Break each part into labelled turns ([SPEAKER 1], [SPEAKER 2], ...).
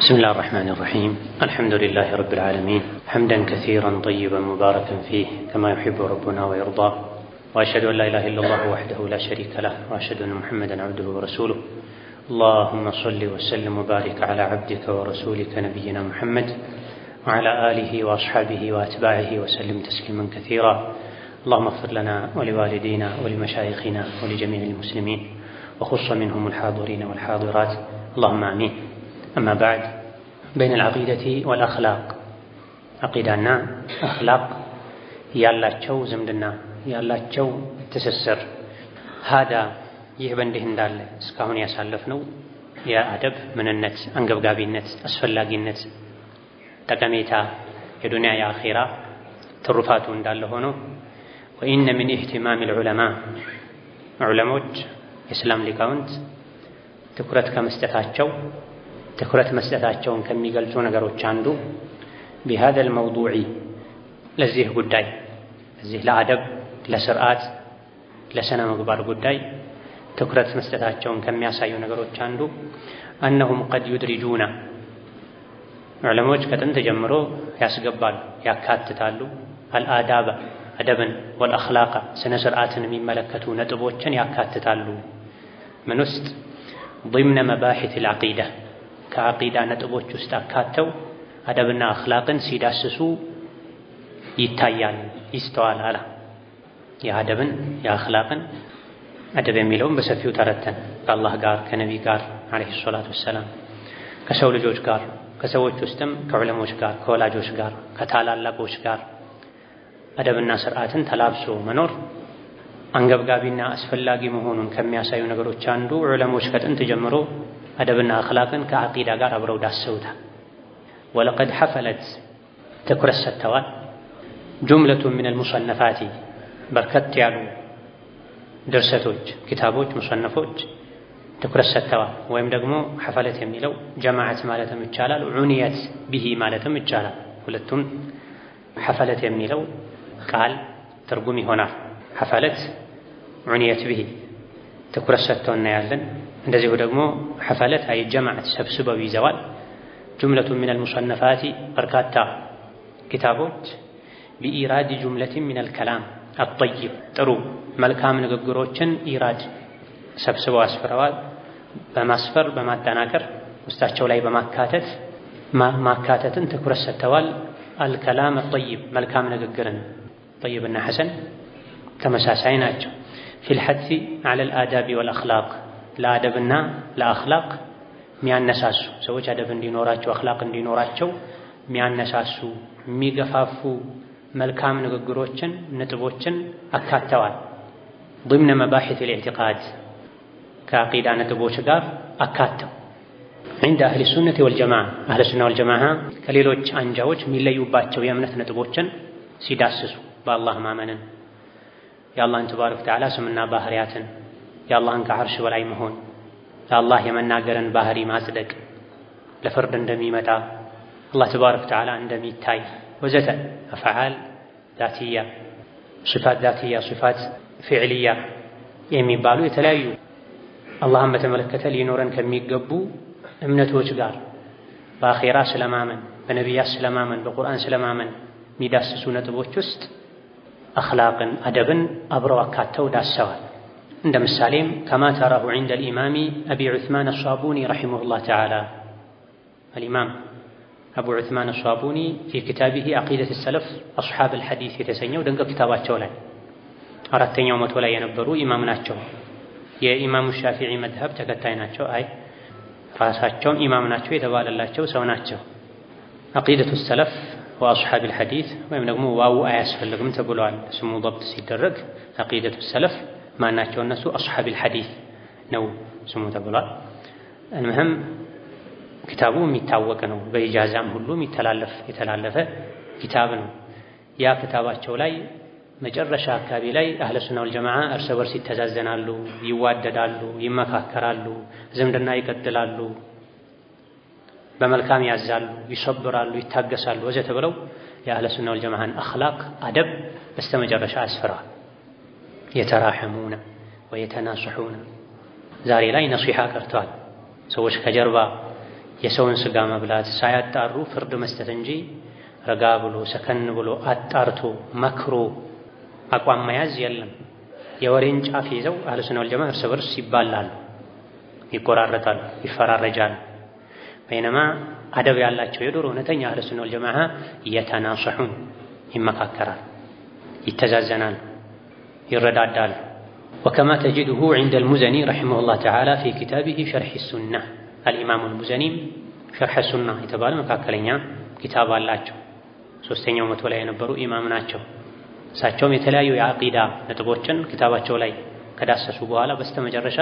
[SPEAKER 1] بسم الله الرحمن الرحيم. الحمد لله رب العالمين، حمدا كثيرا طيبا مباركا فيه كما يحب ربنا ويرضى، وأشهد أن لا إله إلا الله وحده لا شريك له، وأشهد أن محمدا عبده ورسوله. اللهم صل وسلم وبارك على عبدك ورسولك نبينا محمد وعلى آله وأصحابه وأتباعه وسلم تسليما كثيرا. اللهم اغفر لنا ولوالدينا ولمشايخنا ولجميع المسلمين، وخص منهم الحاضرين والحاضرات، اللهم آمين. أما بعد، بين العقيدة والأخلاق عقيدنا أخلاق ያላቸው ዝምድና ያላቸው ትስስር ሀዳ ይህ በእንዲህ እንዳለ እስካሁን ያሳለፍነው የአደብ ምንነት፣ አንገብጋቢነት፣ አስፈላጊነት፣ ጠቀሜታ የዱንያ የአኺራ ትሩፋቱ እንዳለ ሆኖ ወኢነ ሚን ኢህቲማም العلماء ዑለሞች የእስላም ሊቃውንት ትኩረት መስጠታቸውን ከሚገልጹ ነገሮች አንዱ بهذا الموضوع ለዚህ ጉዳይ ለዚህ ለአደብ ለስርዓት ለሰነ ምግባር ጉዳይ ትኩረት መስጠታቸውን ከሚያሳዩ ነገሮች አንዱ أنهم قد يدرجون ዑለሞች ከጥንት ጀምሮ ያስገባሉ ያካትታሉ الآداب አደብን والأخلاق ስነ ስርዓትን የሚመለከቱ ነጥቦችን ያካትታሉ ምን ውስጥ ضمن مباحث العقيدة ከአቂዳ ነጥቦች ውስጥ አካተው አደብና አኽላቅን ሲዳስሱ ይታያል ይስተዋላል። የአደብን የአኽላቅን አደብ የሚለውን በሰፊው ተረተን ከአላህ ጋር ከነቢ ጋር አለይሂ ሰላቱ ወሰላም ከሰው ልጆች ጋር ከሰዎች ውስጥም ከዑለሞች ጋር ከወላጆች ጋር ከታላላቆች ጋር አደብና ስርዓትን ተላብሶ መኖር አንገብጋቢና አስፈላጊ መሆኑን ከሚያሳዩ ነገሮች አንዱ ዑለሞች ከጥንት ጀምሮ አደብና አኽላቅን ከአቂዳ ጋር አብረው ዳሰውታል። ወለቀድ ሐፈለት ትኩረት ሰጥተዋል ጁምለቱ ሚነል ሙሰነፋቲ በርከት ያሉ ድርሰቶች፣ ኪታቦች፣ ሙሰነፎች ትኩረት ሰጥተዋል። ወይም ደግሞ ሐፈለት የሚለው ጀማዓት ማለትም ይቻላል፣ ዑንየት ቢሂ ማለትም ይቻላል። ሁለቱም ሐፈለት የሚለው ቃል ትርጉም ይሆናል። ሐፈለት ዑንየት ቢሂ ትኩረት ሰጥተው እናያለን። እንደዚሁ ደግሞ ሐፈለት አይ ጀማዓት ሰብስበው ይዘዋል። ጁምለቱ ሚነል ሙሰነፋቲ በርካታ ኪታቦች ቢኢራድ ጁምለቲን ሚነል ከላም አጠይብ ጥሩ መልካም ንግግሮችን ኢራድ ሰብስበው አስፍረዋል። በማስፈር በማጠናከር ውስጣቸው ላይ በማካተት ማካተትን ትኩረት ሰጥተዋል። አልከላም አጠይብ መልካም ንግግርን ጠይብና ሐሰን ተመሳሳይ ናቸው። ፊል ሐቲ ዐለል አዳቢ ወልአኽላቅ ለአደብና ለአኽላቅ የሚያነሳሱ ሰዎች አደብ እንዲኖራቸው አኽላቅ እንዲኖራቸው የሚያነሳሱ የሚገፋፉ መልካም ንግግሮችን ነጥቦችን አካተዋል። ضمن مباحث الاعتقاد ከአቂዳ ነጥቦች ጋር አካተው عند أهل السنة والجماعة أهل السنة والجماعة ከሌሎች አንጃዎች የሚለዩባቸው የእምነት ነጥቦችን ሲዳስሱ በአላህ ማመንን የአላህን ተባረከ ወተዓላ ስምና ባህሪያትን የአላህን ከዐርሽ በላይ መሆን ለአላህ የመናገርን ባህሪ ማጽደቅ ለፍርድ እንደሚመጣ አላህ ተባረከ ወተዓላ እንደሚታይ ወዘተ አፍዓል ዛቲያ ሲፋት ዛቲያ ሲፋት ፊዕልያ የሚባሉ የተለያዩ አላህን በተመለከተ ሊኖረን ከሚገቡ እምነቶች ጋር በአኺራ ስለማመን በነቢያት ስለማመን በቁርአን ስለማመን የሚዳስሱ ነጥቦች ውስጥ አኽላቅን አደብን አብረው አካተው ዳሰዋል። እንደ ምሳሌም ከማ ተራሁ ዐንደ الإمام أبي عثمان الصابوني رحمه الله تعالى الإمام أبو عثمان الصابوني في كتابه عقيدة السلف أصحاب الحديث የተሰኘው ድንቅ ኪታባቸው ላይ አራተኛው መቶ ላይ የነበሩ ኢማም ናቸው። የኢማሙ ሻፊዒ መዝሀብ ተከታይ ናቸው። ራሳቸውም ኢማም ናቸው የተባለላቸው ሰው ናቸው። عقيدة السلف وأصحاب الحديث ወይም ደግሞ ዋው አያስፈልግም ተብሏል። ስሙ ضبط ሲደረግ عقيدة السلف ማናቸው እነሱ أصحاب الحديث ነው ስሙ ተብሏል። المهم ኪታቡ የሚታወቅ ነው። በኢጃዛም ሁሉ የተላለፈ ኪታብ ነው። ያ ኪታባቸው ላይ መጨረሻ አካባቢ ላይ አህለ ሱና ወልጀማዓ እርስ በርስ ይተዛዘናሉ፣ ይዋደዳሉ፣ ይመካከራሉ፣ ዝምድና ይቀጥላሉ፣ በመልካም ያዛሉ፣ ይሰብራሉ፣ ይታገሳሉ ወዘተ ብለው የአህለ ሱና ወልጀማዓን አኽላቅ አደብ በስተመጨረሻ አስፍረዋል። የተራሐሙነ ወየተናሰሑነ ዛሬ ላይ ነሲሃ ቀርተዋል። ሰዎች ከጀርባ የሰውን ስጋ መብላት ሳያጣሩ ፍርድ መስጠት እንጂ ረጋ ብሎ ሰከን ብሎ አጣርቶ መክሮ አቋም መያዝ የለም። የወሬን ጫፍ ይዘው አህለ ሱና ወል ጀማዓ እርስ በርስ ይባላሉ፣ ይቆራረጣሉ፣ ይፈራረጃሉ። በይነማ አደብ ያላቸው የዶሮ እውነተኛ አህለ ሱና ወል ጀማዓ የተናሰሑን ይመካከራል፣ ይተዛዘናል፣ ይረዳዳል። ወከማ ተጅዱሁ ዐንደ አልሙዘኒ ረሒመሁላህ ተዓላ ፊ ኪታቢሂ ሸርሕ ሱና አልኢማሙ አልሙዘኒም ሸርሕ ሱና የተባለ መካከለኛ ኪታብ አላቸው። ሶስተኛው መቶ ላይ የነበሩ ኢማም ናቸው። እሳቸውም የተለያዩ የዐቂዳ ነጥቦችን ኪታባቸው ላይ ከዳሰሱ በኋላ በስተመጨረሻ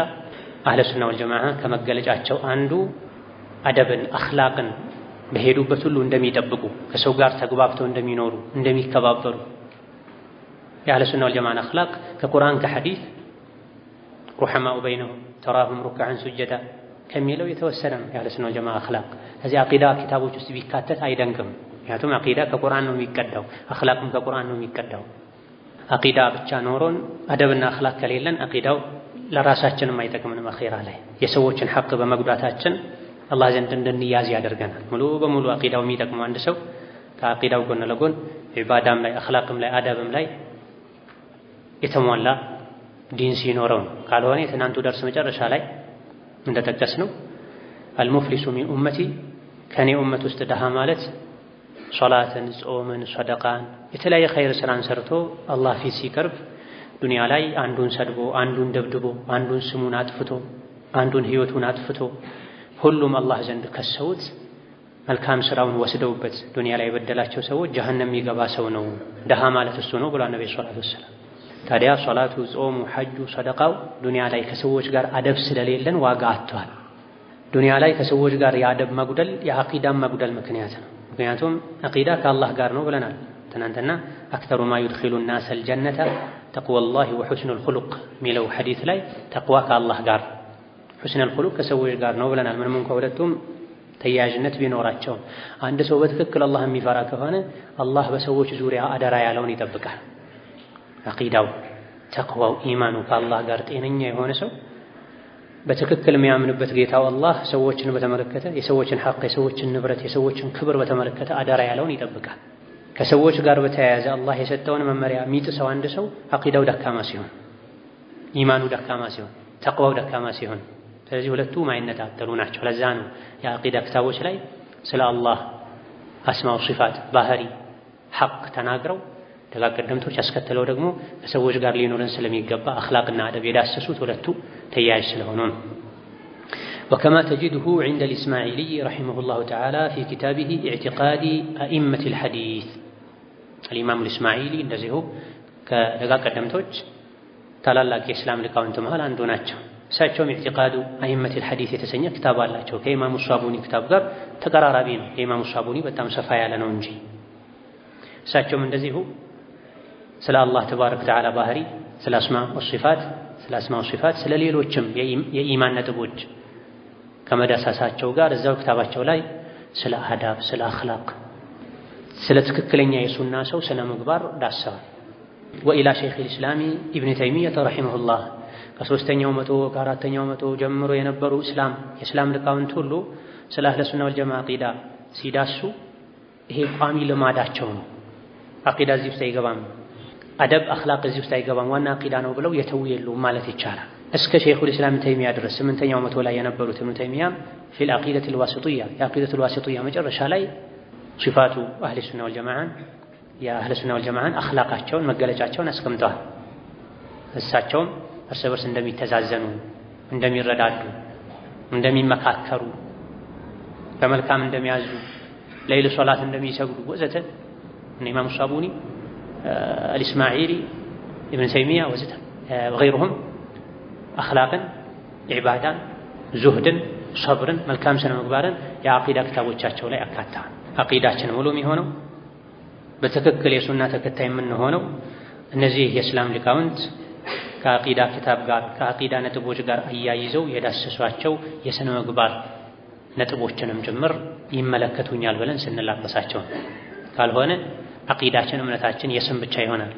[SPEAKER 1] አህለ ሱና ወል ጀማዓ ከመገለጫቸው አንዱ አደብን አኽላቅን በሄዱበት ሁሉ እንደሚጠብቁ፣ ከሰው ጋር ተግባብተው እንደሚኖሩ፣ እንደሚከባበሩ የአህለ ሱና ወል ጀማዓ አኽላቅ ከቁርአን ከሐዲስ ሩሐማኡ በይነሁም ተራሁም ሩክዐን ሱጀዳ ከሚለው የተወሰነ ነው። የአህለ ሱና ወል ጀማዓ አኽላቅ እዚህ ዐቂዳ ኪታቦች ውስጥ ቢካተት አይደንቅም። ምክንያቱም ዐቂዳ ከቁርአን ነው የሚቀዳው፣ አኽላቅም ከቁርአን ነው የሚቀዳው። ዐቂዳ ብቻ ኖሮን አደብና አኽላቅ ከሌለን ዐቂዳው ለራሳችንም አይጠቅምንም። አኺራ ላይ የሰዎችን ሐቅ በመጉዳታችን አላህ ዘንድ እንድንያዝ ያደርገናል። ሙሉ በሙሉ ዐቂዳው የሚጠቅመው አንድ ሰው ከዐቂዳው ጎን ለጎን ዒባዳም ላይ አኽላቅም ላይ አደብም ላይ የተሟላ ዲን ሲኖረው ነው። ካልሆነ የትናንቱ ደርስ መጨረሻ ላይ እንደጠቀስነው አልሙፍሊሱ ሚን ኡመቲ ከኔ ኡመት ውስጥ ደሃ ማለት ሶላትን፣ ጾምን፣ ሰደቃን የተለያየ ኸይር ስራን ሰርቶ አላህ ፊት ሲቀርብ ዱንያ ላይ አንዱን ሰድቦ፣ አንዱን ደብድቦ፣ አንዱን ስሙን አጥፍቶ፣ አንዱን ህይወቱን አጥፍቶ ሁሉም አላህ ዘንድ ከሰውት መልካም ስራውን ወስደውበት ዱንያ ላይ የበደላቸው ሰዎች ጀሀነም የሚገባ ሰው ነው። ደሃ ማለት እሱ ነው ብሏል ነብዩ ሰለላሁ ዐለይሂ ወሰለም። ታዲያ ሶላቱ፣ ጾሙ፣ ሐጁ፣ ሰደቃው ዱንያ ላይ ከሰዎች ጋር አደብ ስለሌለን ዋጋ አጥቷል። ዱንያ ላይ ከሰዎች ጋር የአደብ መጉደል የዐቂዳም መጉደል ምክንያት ነው። ምክንያቱም ዐቂዳ ከአላህ ጋር ነው ብለናል ትናንትና። አክተሩ ማ ዩድኺሉ ናስ አልጀነተ ተቅወላሂ ወሑስኑል ኹሉቅ የሚለው ሐዲስ ላይ ተቅዋ ከአላህ ጋር፣ ሑስኑል ኹሉቅ ከሰዎች ጋር ነው ብለናል። ምንም እንኳ ሁለቱም ተያያዥነት ቢኖራቸውም አንድ ሰው በትክክል አላህ የሚፈራ ከሆነ አላህ በሰዎች ዙሪያ አደራ ያለውን ይጠብቃል። ዐቂዳው፣ ተቅዋው፣ ኢማኑ ከአላህ ጋር ጤነኛ የሆነ ሰው በትክክል የሚያምንበት ጌታው አላህ ሰዎችን በተመለከተ የሰዎችን ሐቅ፣ የሰዎችን ንብረት፣ የሰዎችን ክብር በተመለከተ አደራ ያለውን ይጠብቃል። ከሰዎች ጋር በተያያዘ አላህ የሰጠውን መመሪያ የሚጥሰው አንድ ሰው ዐቂዳው ደካማ ሲሆን፣ ኢማኑ ደካማ ሲሆን፣ ተቅዋው ደካማ ሲሆን፣ ስለዚህ ሁለቱ ማይነጣጠሉ ናቸው። ለዛ ነው የዐቂዳ ክታቦች ላይ ስለ አላህ አስማው፣ ሲፋት፣ ባህሪ፣ ሐቅ ተናግረው ደጋግ ቀደምቶች ያስከተለው ደግሞ ከሰዎች ጋር ሊኖረን ስለሚገባ አኽላቅና አደብ የዳሰሱት ሁለቱ ተያያዥ ስለሆኑ ነው። ወከማ ተጅድሁ ዐንደ አልኢስማዒሊ ረሒመሁላሁ ተዓላ ፊ ኪታቢሂ ኢዕቲቃዲ አኢመቲል ሐዲስ። አልኢማሙ አልኢስማዒሊ እንደዚሁ ከደጋግ ቀደምቶች ታላላቅ የእስላም ሊቃውንት መሃል አንዱ ናቸው። እሳቸውም ኢዕቲቃዱ አኢመቲል ሐዲስ የተሰኘ ክታብ አላቸው። ከኢማሙ ሷቡኒ ክታብ ጋር ተቀራራቢ ነው። የኢማሙ ሷቡኒ በጣም ሰፋ ያለ ነው እንጂ እሳቸውም እንደዚሁ ስለ አላህ ተባረከ ወተዓላ ባህሪ፣ ስለ አስማ ወሲፋት፣ ስለ ሌሎችም የኢማን ነጥቦች ከመዳሳሳቸው ጋር እዛው ክታባቸው ላይ ስለ አዳብ፣ ስለ አኽላቅ፣ ስለ ትክክለኛ የሱና ሰው ስነ ምግባር ዳሰዋል። ወኢላ ሸይኹል ኢስላሚ ኢብኑ ተይሚያ ረሒመሁላህ ከሦስተኛው መቶ ከአራተኛው መቶ ጀምሮ የነበሩ የእስላም ሊቃውንት ሁሉ ስለ አህለ ሱና ወል ጀማዓ ዐቂዳ ሲዳሱ ይሄ ቋሚ ልማዳቸው ነው። ዐቂዳ እዚህ ውስጥ አይገባም፣ አደብ አኽላቅ እዚህ ውስጥ አይገባም፣ ዋና ዐቂዳ ነው ብለው የተው የሉም ማለት ይቻላል። እስከ ሸይኹል ኢስላም ተይሚያ ድረስ 8ኛው መቶ ላይ የነበሩት ኢብኑ ተይሚያ ፊል ዐቂደቲል ዋሲጥያ የዐቂደቱል ዋሲጥያ መጨረሻ ላይ ሲፋቱ አህለ ሱና ወል ጀማዓን የአህለ ሱና ወል ጀማዓን አኽላቃቸውን መገለጫቸውን አስቀምጠዋል። እሳቸውም እርስ በርስ እንደሚተዛዘኑ፣ እንደሚረዳዱ፣ እንደሚመካከሩ፣ በመልካም እንደሚያዙ፣ ለይል ሶላት እንደሚሰግዱ ወዘተ ኢማሙ ሷቡኒ፣ አልኢስማዒሊ፣ ኢብኑ ተይሚያ ወዘተ ወገይሩሁም አኽላቅን፣ ዒባዳን፣ ዙህድን፣ ሰብርን፣ መልካም ስነ ምግባርን የዐቂዳ ክታቦቻቸው ላይ አካተዋል። ዐቂዳችን ሙሉ የሚሆነው በትክክል የሱና ተከታይ የምንሆነው እነዚህ የእስላም ሊቃውንት ከዐቂዳ ክታብ ጋር ከዐቂዳ ነጥቦች ጋር አያይዘው የዳሰሷቸው የስነ ምግባር ነጥቦችንም ጭምር ይመለከቱኛል ብለን ስንላበሳቸው፣ ካልሆነ ዐቂዳችን እምነታችን የስም ብቻ ይሆናል፣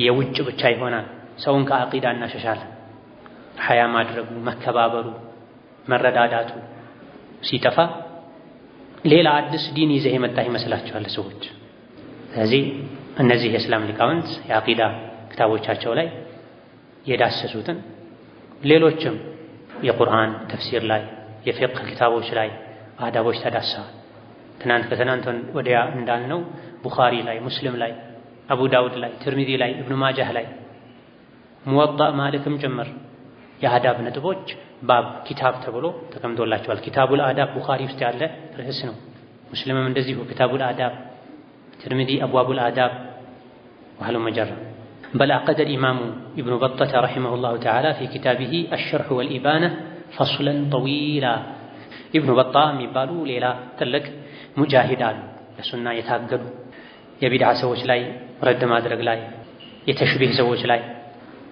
[SPEAKER 1] የውጭ ብቻ ይሆናል። ሰውን ከዐቂዳ እናሸሻለን። ሐያ ማድረጉ፣ መከባበሩ፣ መረዳዳቱ ሲጠፋ ሌላ አዲስ ዲን ይዘህ የመጣህ ይመስላችኋል ሰዎች። ስለዚህ እነዚህ የእስላም ሊቃውንት የአቂዳ ክታቦቻቸው ላይ የዳሰሱትን ሌሎችም የቁርአን ተፍሲር ላይ የፊቅህ ኪታቦች ላይ አዳቦች ተዳሰዋል። ትናንት ከትናንት ወዲያ እንዳልነው ቡኻሪ ላይ፣ ሙስሊም ላይ፣ አቡ ዳውድ ላይ፣ ትርሚዚ ላይ፣ ኢብኑ ማጃህ ላይ፣ ሙወጣእ ማሊክም ጭምር የአዳብ ነጥቦች ባብ ኪታብ ተብሎ ተቀምጦላቸዋል። ኪታቡል አዳብ ቡኻሪ ውስጥ ያለ ርዕስ ነው። ሙስሊምም እንደዚሁ ኪታቡል አዳብ፣ ትርሚዚ አብዋቡል አዳብ ወሀሉ መጀራ። በል አቀደ ኢማሙ ኢብኑ በጠተ ረሒመሁላሁ ተዓላ ፊ ኪታቢሂ አሸርሕ ወልኢባና ፈስለን ጠዊላ። ኢብኑ በጣ የሚባሉ ሌላ ትልቅ ሙጃሂድ አሉ። ለሱና የታገዱ የቢድዓ ሰዎች ላይ ረድ ማድረግ ላይ፣ የተሽቢህ ሰዎች ላይ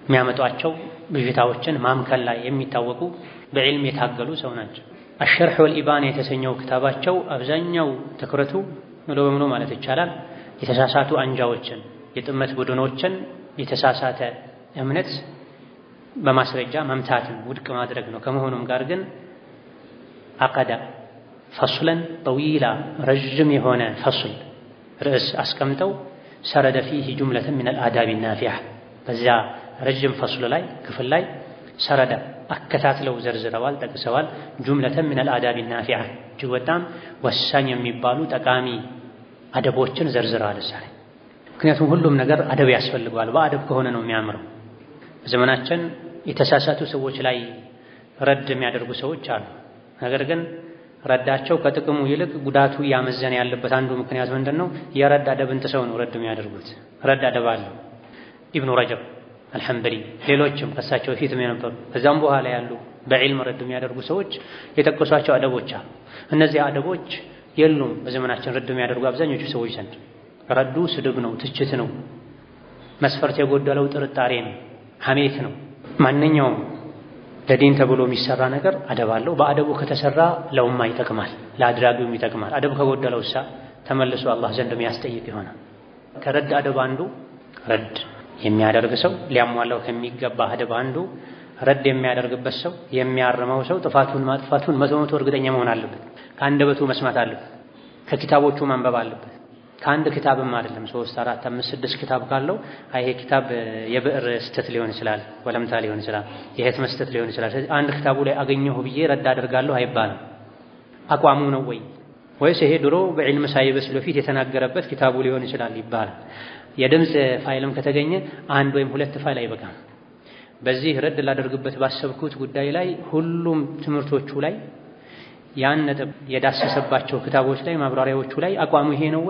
[SPEAKER 1] የሚያመጧቸው ብዥታዎችን ማምከል ላይ የሚታወቁ በዕልም የታገሉ ሰው ናቸው። አሸርሕ ወልኢባና የተሰኘው ክታባቸው አብዛኛው ትኩረቱ ሙሉ በሙሉ ማለት ይቻላል የተሳሳቱ አንጃዎችን፣ የጥመት ቡድኖችን የተሳሳተ እምነት በማስረጃ መምታትን ውድቅ ማድረግ ነው። ከመሆኑም ጋር ግን አቀዳ ፈስለን ጠዊላ ረዥም የሆነ ፈስል ርዕስ አስቀምጠው ሰረደ ፊህ ጁምለተን ሚነል አዳቢ ናፊዓ በዚያ ረዥም ፈስሉ ላይ ክፍል ላይ ሰረደ አከታትለው ዘርዝረዋል፣ ጠቅሰዋል። ጁምለተን ሚነል አዳቢ ናፊዓ እጅግ በጣም ወሳኝ የሚባሉ ጠቃሚ አደቦችን ዘርዝረዋል። እሳሌ ምክንያቱም ሁሉም ነገር አደብ ያስፈልገዋል። በአደብ ከሆነ ነው የሚያምረው። በዘመናችን የተሳሳቱ ሰዎች ላይ ረድ የሚያደርጉ ሰዎች አሉ። ነገር ግን ረዳቸው ከጥቅሙ ይልቅ ጉዳቱ እያመዘነ ያለበት አንዱ ምክንያት ምንድን ነው? የረድ አደብን ጥሰው ነው ረድ የሚያደርጉት። ረድ አደብ አለ። ኢብኑ ረጀብ አልሐንበሊ ሌሎችም ከሳቸው በፊትም የነበሩ ከዛም በኋላ ያሉ በዕልም ረድ የሚያደርጉ ሰዎች የጠቀሷቸው አደቦች አሉ። እነዚህ አደቦች የሉም በዘመናችን ረድ የሚያደርጉ አብዛኞቹ ሰዎች ዘንድ። ረዱ ስድብ ነው፣ ትችት ነው፣ መስፈርት የጎደለው ጥርጣሬ ነው፣ ሐሜት ነው። ማንኛውም ለዲን ተብሎ የሚሰራ ነገር አደብ አለው። በአደቡ ከተሰራ ለኡማ ይጠቅማል፣ ለአድራጊውም ይጠቅማል። አደብ ከጎደለው ተመልሶ አላህ ዘንድ የሚያስጠይቅ ይሆናል። ከረድ አደብ አንዱ ረድ የሚያደርግ ሰው ሊያሟላው ከሚገባ አደብ አንዱ ረድ የሚያደርግበት ሰው የሚያርመው ሰው ጥፋቱን ማጥፋቱን 100% እርግጠኛ መሆን አለበት። ከአንደበቱ መስማት አለበት። ከኪታቦቹ ማንበብ አለበት። ከአንድ ኪታብም አይደለም 3 4 5 6 ኪታብ ካለው ይሄ ኪታብ የብዕር ስተት ሊሆን ይችላል፣ ወለምታ ሊሆን ይችላል፣ የህትመት ስተት ሊሆን ይችላል። አንድ ኪታቡ ላይ አገኘሁ ብዬ ረድ አደርጋለሁ አይባልም። አቋሙ ነው ወይስ ይሄ ድሮ በዕልም ሳይበስል በፊት የተናገረበት ኪታቡ ሊሆን ይችላል ይባላል። የድምፅ ፋይልም ከተገኘ 1 ወይም 2 ፋይል አይበቃም። በዚህ ረድ ላደርግበት ባሰብኩት ጉዳይ ላይ ሁሉም ትምህርቶቹ ላይ ያን ነጥብ የዳሰሰባቸው ክታቦች ላይ ማብራሪያዎቹ ላይ አቋሙ ይሄ ነው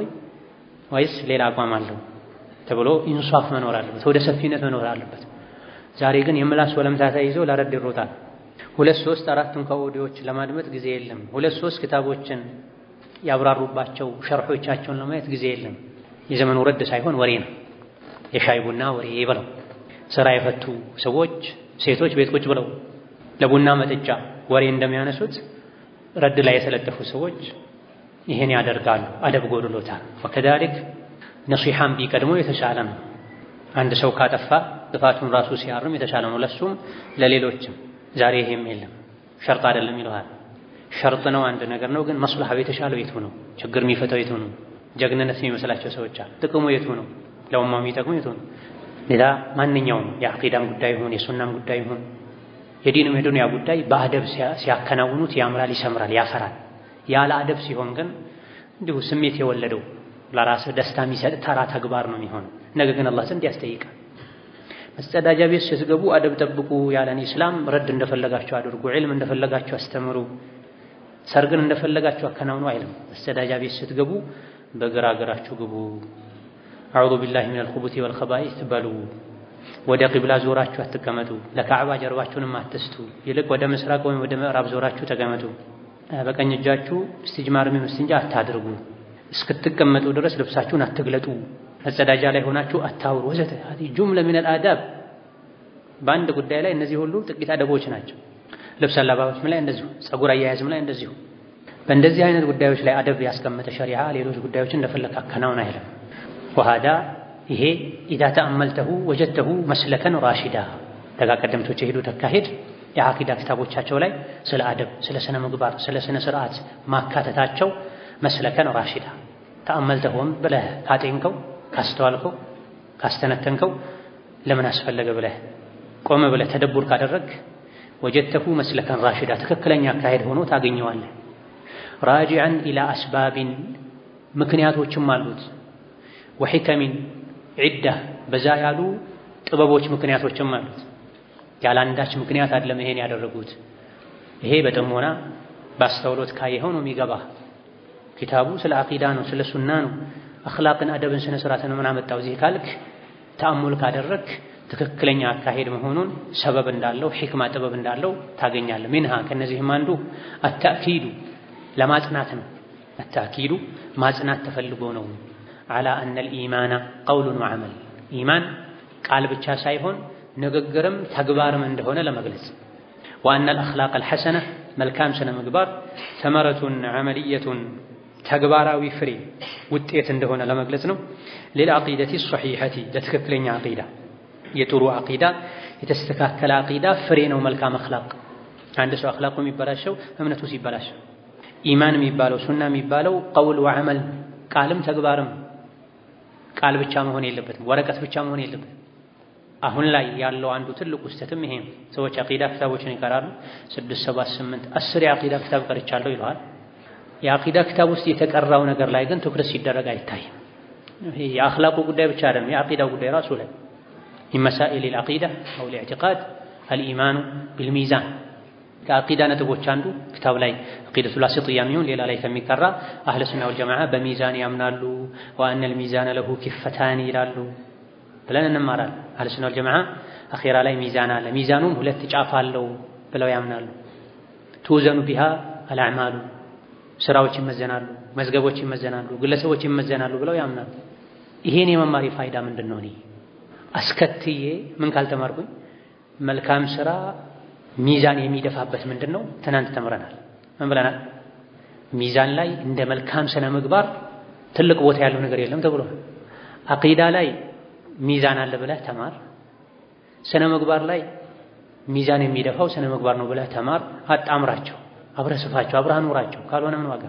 [SPEAKER 1] ወይስ ሌላ አቋም አለው ተብሎ ኢንሷፍ መኖር አለበት፣ ወደ ሰፊነት መኖር አለበት። ዛሬ ግን የምላስ ወለምታ ተይዞ ለረድ ይሮጣል። 2 3 4 ከኦዲዮች ለማድመጥ ጊዜ የለም። 2 3 ክታቦችን ያብራሩባቸው ሸርሖቻቸውን ለማየት ጊዜ የለም። የዘመኑ ረድ ሳይሆን ወሬ ነው። የሻይ ቡና ወሬ ይበለው። ስራ የፈቱ ሰዎች ሴቶች ቤት ቁጭ ብለው ለቡና መጠጫ ወሬ እንደሚያነሱት ረድ ላይ የተለጠፉ ሰዎች ይሄን ያደርጋሉ። አደብ ጎድሎታል። ወከዛሊክ ነሲሐን ቢቀድሞ የተሻለ ነው። አንድ ሰው ካጠፋ ጥፋቱን ራሱ ሲያርም የተሻለ ነው ለሱም ለሌሎችም። ዛሬ ይሄም የለም። ሸርጥ አይደለም ይለዋል። ሸርጥ ነው አንድ ነገር ነው፣ ግን መስለሐው የተሻለው የቱ ነው? ችግር የሚፈታው የቱ ነው? ጀግንነት የሚመስላቸው ሰዎች አሉ። ጥቅሙ የቱ ነው? ለኡማው የሚጠቅሙ የቱ ነው? ሌላ ማንኛውም የአቂዳም ጉዳይ ይሁን የሱናም ጉዳይ ይሁን የዲንም የዱንያ ጉዳይ በአደብ ሲያከናውኑት ያምራል፣ ይሰምራል፣ ያፈራል። ያለ አደብ ሲሆን ግን እንዲሁ ስሜት የወለደው ለራስህ ደስታ የሚሰጥ ተራ ተግባር ነው የሚሆነው። ነገ ግን አላህ ዘንድ ያስጠይቃል። መጸዳጃ ቤት ስትገቡ አደብ ጠብቁ ያለን ኢስላም ረድ እንደፈለጋችሁ አድርጉ፣ ዒልም እንደፈለጋችሁ አስተምሩ፣ ሰርግን እንደፈለጋችሁ አከናውኑ አይልም። መጸዳጃ ቤት ስትገቡ በግራ እግራችሁ ግቡ፣ አዑዙ ቢላሂ ሚነል ኹቡቲ ወል ኸባኢስ በሉ፣ ወደ ቂብላ ዞራችሁ አትቀመጡ፣ ለካዕባ ጀርባችሁንም አትስቱ፣ ይልቅ ወደ ምስራቅ ወይም ወደ ምዕራብ ዞራችሁ ተቀመጡ፣ በቀኝ እጃችሁ እስትጅማርም እስትንጃ አታድርጉ፣ እስክትቀመጡ ድረስ ልብሳችሁን አትግለጡ፣ መጸዳጃ ላይ ሆናችሁ አታውሩ ወዘተ። هذه جملة من الآداب። በአንድ ጉዳይ ላይ እነዚህ ሁሉ ጥቂት አደቦች ናቸው። ልብስ አለባበስም ላይ እንደዚሁ፣ ፀጉር አያያዝም ላይ እንደዚሁ። በእንደዚህ አይነት ጉዳዮች ላይ አደብ ያስቀመጠ ሸሪዓ ሌሎች ጉዳዮችን እንደፈለክ አከናውን አይልም። وهذا ይሄ إذا تأملته وجدته مسلكا راشدا። ደጋ ቀደምቶች የሄዱት አካሄድ የዓቂዳ ክታቦቻቸው ላይ ስለ አደብ፣ ስለ ስነ ምግባር፣ ስለ ስነ ስርዓት ማካተታቸው መስለከን ራሺዳ ተአመልተሁም ብለህ ካጤንከው ካስተዋልከው ካስተነተንከው ለምን አስፈለገ ብለህ ቆመ ብለህ ተደቡር ካደረግ ወጀተሁ መስለከን ራሺዳ ትክክለኛ አካሄድ ሆኖ ታገኘዋለህ። ራጂዐን ኢላ አስባቢን ምክንያቶችም አሉት ወሒከሚን ዒዳ በዛ ያሉ ጥበቦች ምክንያቶችም አሉት። ያላንዳች ምክንያት አይደለም ይሄን ያደረጉት። ይሄ በጥሞና ባስተውሎት ካየኸው ነው የሚገባህ። ኪታቡ ስለ አቂዳ ነው፣ ስለ ሱና ነው፣ አኽላቅን አደብን ስነ ስርዓትን ምን አመጣው እዚህ ካልክ ተአሙል ካደረክ ትክክለኛ አካሄድ መሆኑን ሰበብ እንዳለው ሒክማ ጥበብ እንዳለው ታገኛለህ። ሚንሃ ከነዚህም አንዱ አተእኪዱ ለማጽናት ነው። አተእኪዱ ማጽናት ተፈልጎ ነው። ዐላ አነል ኢማና ቀውሉን ወዐመል ኢማን ቃል ብቻ ሳይሆን ንግግርም ተግባርም እንደሆነ ለመግለጽ ወአነል አኽላቀል ሐሰነ መልካም ስነ ምግባር ተመረቱን ዐመልየቱን ተግባራዊ ፍሬ ውጤት እንደሆነ ለመግለጽ ነው። ሊልዐቂደቲ ሶሒሐቲ ለትክክለኛ ዐቂዳ የጥሩ ዐቂዳ የተስተካከለ ዐቂዳ ፍሬ ነው መልካም አኽላቅ። አንድ ሰው አኽላቁ የሚበላሸው እምነቱ ሲበላሽ። ኢማን የሚባለው ሱና የሚባለው ቀውል ወዐመል ቃልም ተግባርም ቃል ብቻ መሆን የለበትም፣ ወረቀት ብቻ መሆን የለበትም። አሁን ላይ ያለው አንዱ ትልቁ ስህተትም ይሄ ነው። ሰዎች አቂዳ ክታቦችን ይቀራሉ። 6 7 8 10 የአቂዳ ክታብ ቀርቻለሁ ይለዋል። የአቂዳ ክታብ ውስጥ የተቀራው ነገር ላይ ግን ትኩረት ሲደረግ አይታይም። ይሄ የአኽላቁ ጉዳይ ብቻ አይደለም፣ የአቂዳው ጉዳይ ራሱ ላይ መሳኢል العقيدة أو الاعتقاد الإيمان بالميزان ከአቂዳ ነጥቦች አንዱ ክታብ ላይ አቂደቱል ዋሲጥያ የሚሆን ሌላ ላይ ከሚቀራ አህለ ሱና ወልጀማዓ በሚዛን ያምናሉ። ወአነ الميزان له كفتان ይላሉ ብለን እንማራለን። አህለ ሱና ወልጀማዓ አኺራ ላይ ሚዛን አለ፣ ሚዛኑም ሁለት ጫፍ አለው ብለው ያምናሉ። ትውዘኑ ቢሃ አልአዕማሉ ስራዎች ይመዘናሉ፣ መዝገቦች ይመዘናሉ፣ ግለሰቦች ይመዘናሉ ብለው ያምናሉ። ይሄን የመማሪ ፋይዳ ምንድነው? እኔ አስከትዬ ምን ካልተማርኩኝ መልካም ስራ ሚዛን የሚደፋበት ምንድነው? ትናንት ተምረናል። ምን ብለናል? ሚዛን ላይ እንደ መልካም ስነ ምግባር ትልቅ ቦታ ያለው ነገር የለም ተብሏል። አቂዳ ላይ ሚዛን አለ ብለህ ተማር። ስነ ምግባር ላይ ሚዛን የሚደፋው ስነ ምግባር ነው ብለህ ተማር። አጣምራቸው፣ አብረህ ስፋቸው፣ አብረህ ኑራቸው። ካልሆነ ምን ዋጋ?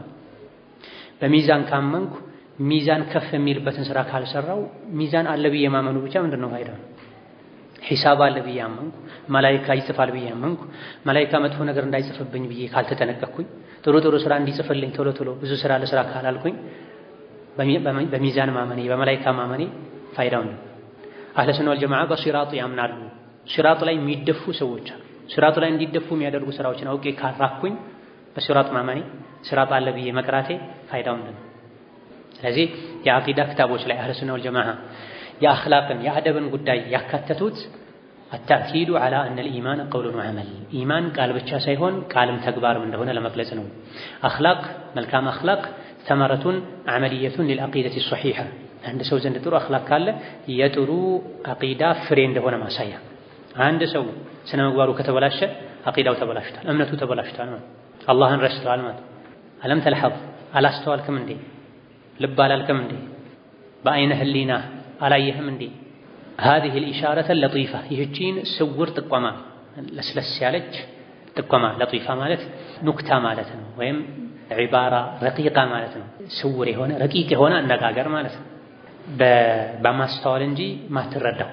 [SPEAKER 1] በሚዛን ካመንኩ ሚዛን ከፍ የሚልበትን ስራ ካልሰራው ሚዛን አለ ብዬ ማመኑ ብቻ ምንድነው ፋይዳው? ሒሳብ አለ ብዬ አመንኩ፣ መላኢካ ይጽፋል ብዬ አመንኩ፣ መላኢካ መጥፎ ነገር እንዳይጽፍብኝ ብዬ ካልተጠነቀቅኩኝ፣ ጥሩ ጥሩ ስራ እንዲጽፍልኝ ቶሎ ቶሎ ብዙ ስራ ለስራ ካላልኩኝ በሚዛን ማመኔ በመላኢካ ማመኔ ፋይዳው ነው። አህለ ሱና ወልጀማዓ በሲራጥ ያምናሉ። ሲራጥ ላይ የሚደፉ ሰዎች አሉ። ሲራጥ ላይ እንዲደፉ የሚያደርጉ ስራዎችን አውቄ ካራኩኝ በሲራጥ ማመኔ ሲራጥ አለ ብዬ መቅራቴ ፋይዳው ነው። ስለዚህ የአቂዳ ክታቦች ላይ አህለ ሱና ወልጀማዓ የአኽላቅን የአደብን ጉዳይ ያካተቱት አተእኪዱ ዐላ አነል ኢማን ቀውሉን ወዐመል ኢማን ቃል ብቻ ሳይሆን ቃልም ተግባርም እንደሆነ ለመግለጽ ነው። አኽላቅ መልካም አኽላቅ ተመረቱን ዐመልየቱን ሊልዐቂደቲ ሶሒሐ አንድ ሰው ዘንድ ጥሩ አኽላቅ ካለ የጥሩ አቂዳ ፍሬ እንደሆነ ማሳያ። አንድ ሰው ስነ ምግባሩ ከተበላሸ አቂዳው ተበላሽቷል፣ እምነቱ ተበላሽቷል ማለት አላህን ረስተዋል ማለት። አለም ተልሐዝ አላስተዋልክም እንዴ? ልብ አላልክም እንዴ? በአይነ ህሊና አላየህም እንዴ? هذه الإشارة اللطيفة ይህቺን ስውር ጥቆማ ለስለስ ያለች ጥቆማ ለጢፋ ማለት ኑክታ ማለት ነው፣ ወይም ዒባራ ረቂቃ ማለት ነው። ስውር የሆነ ረቂቅ የሆነ አነጋገር ማለት ነው። በማስተዋል እንጂ ማትረዳው፣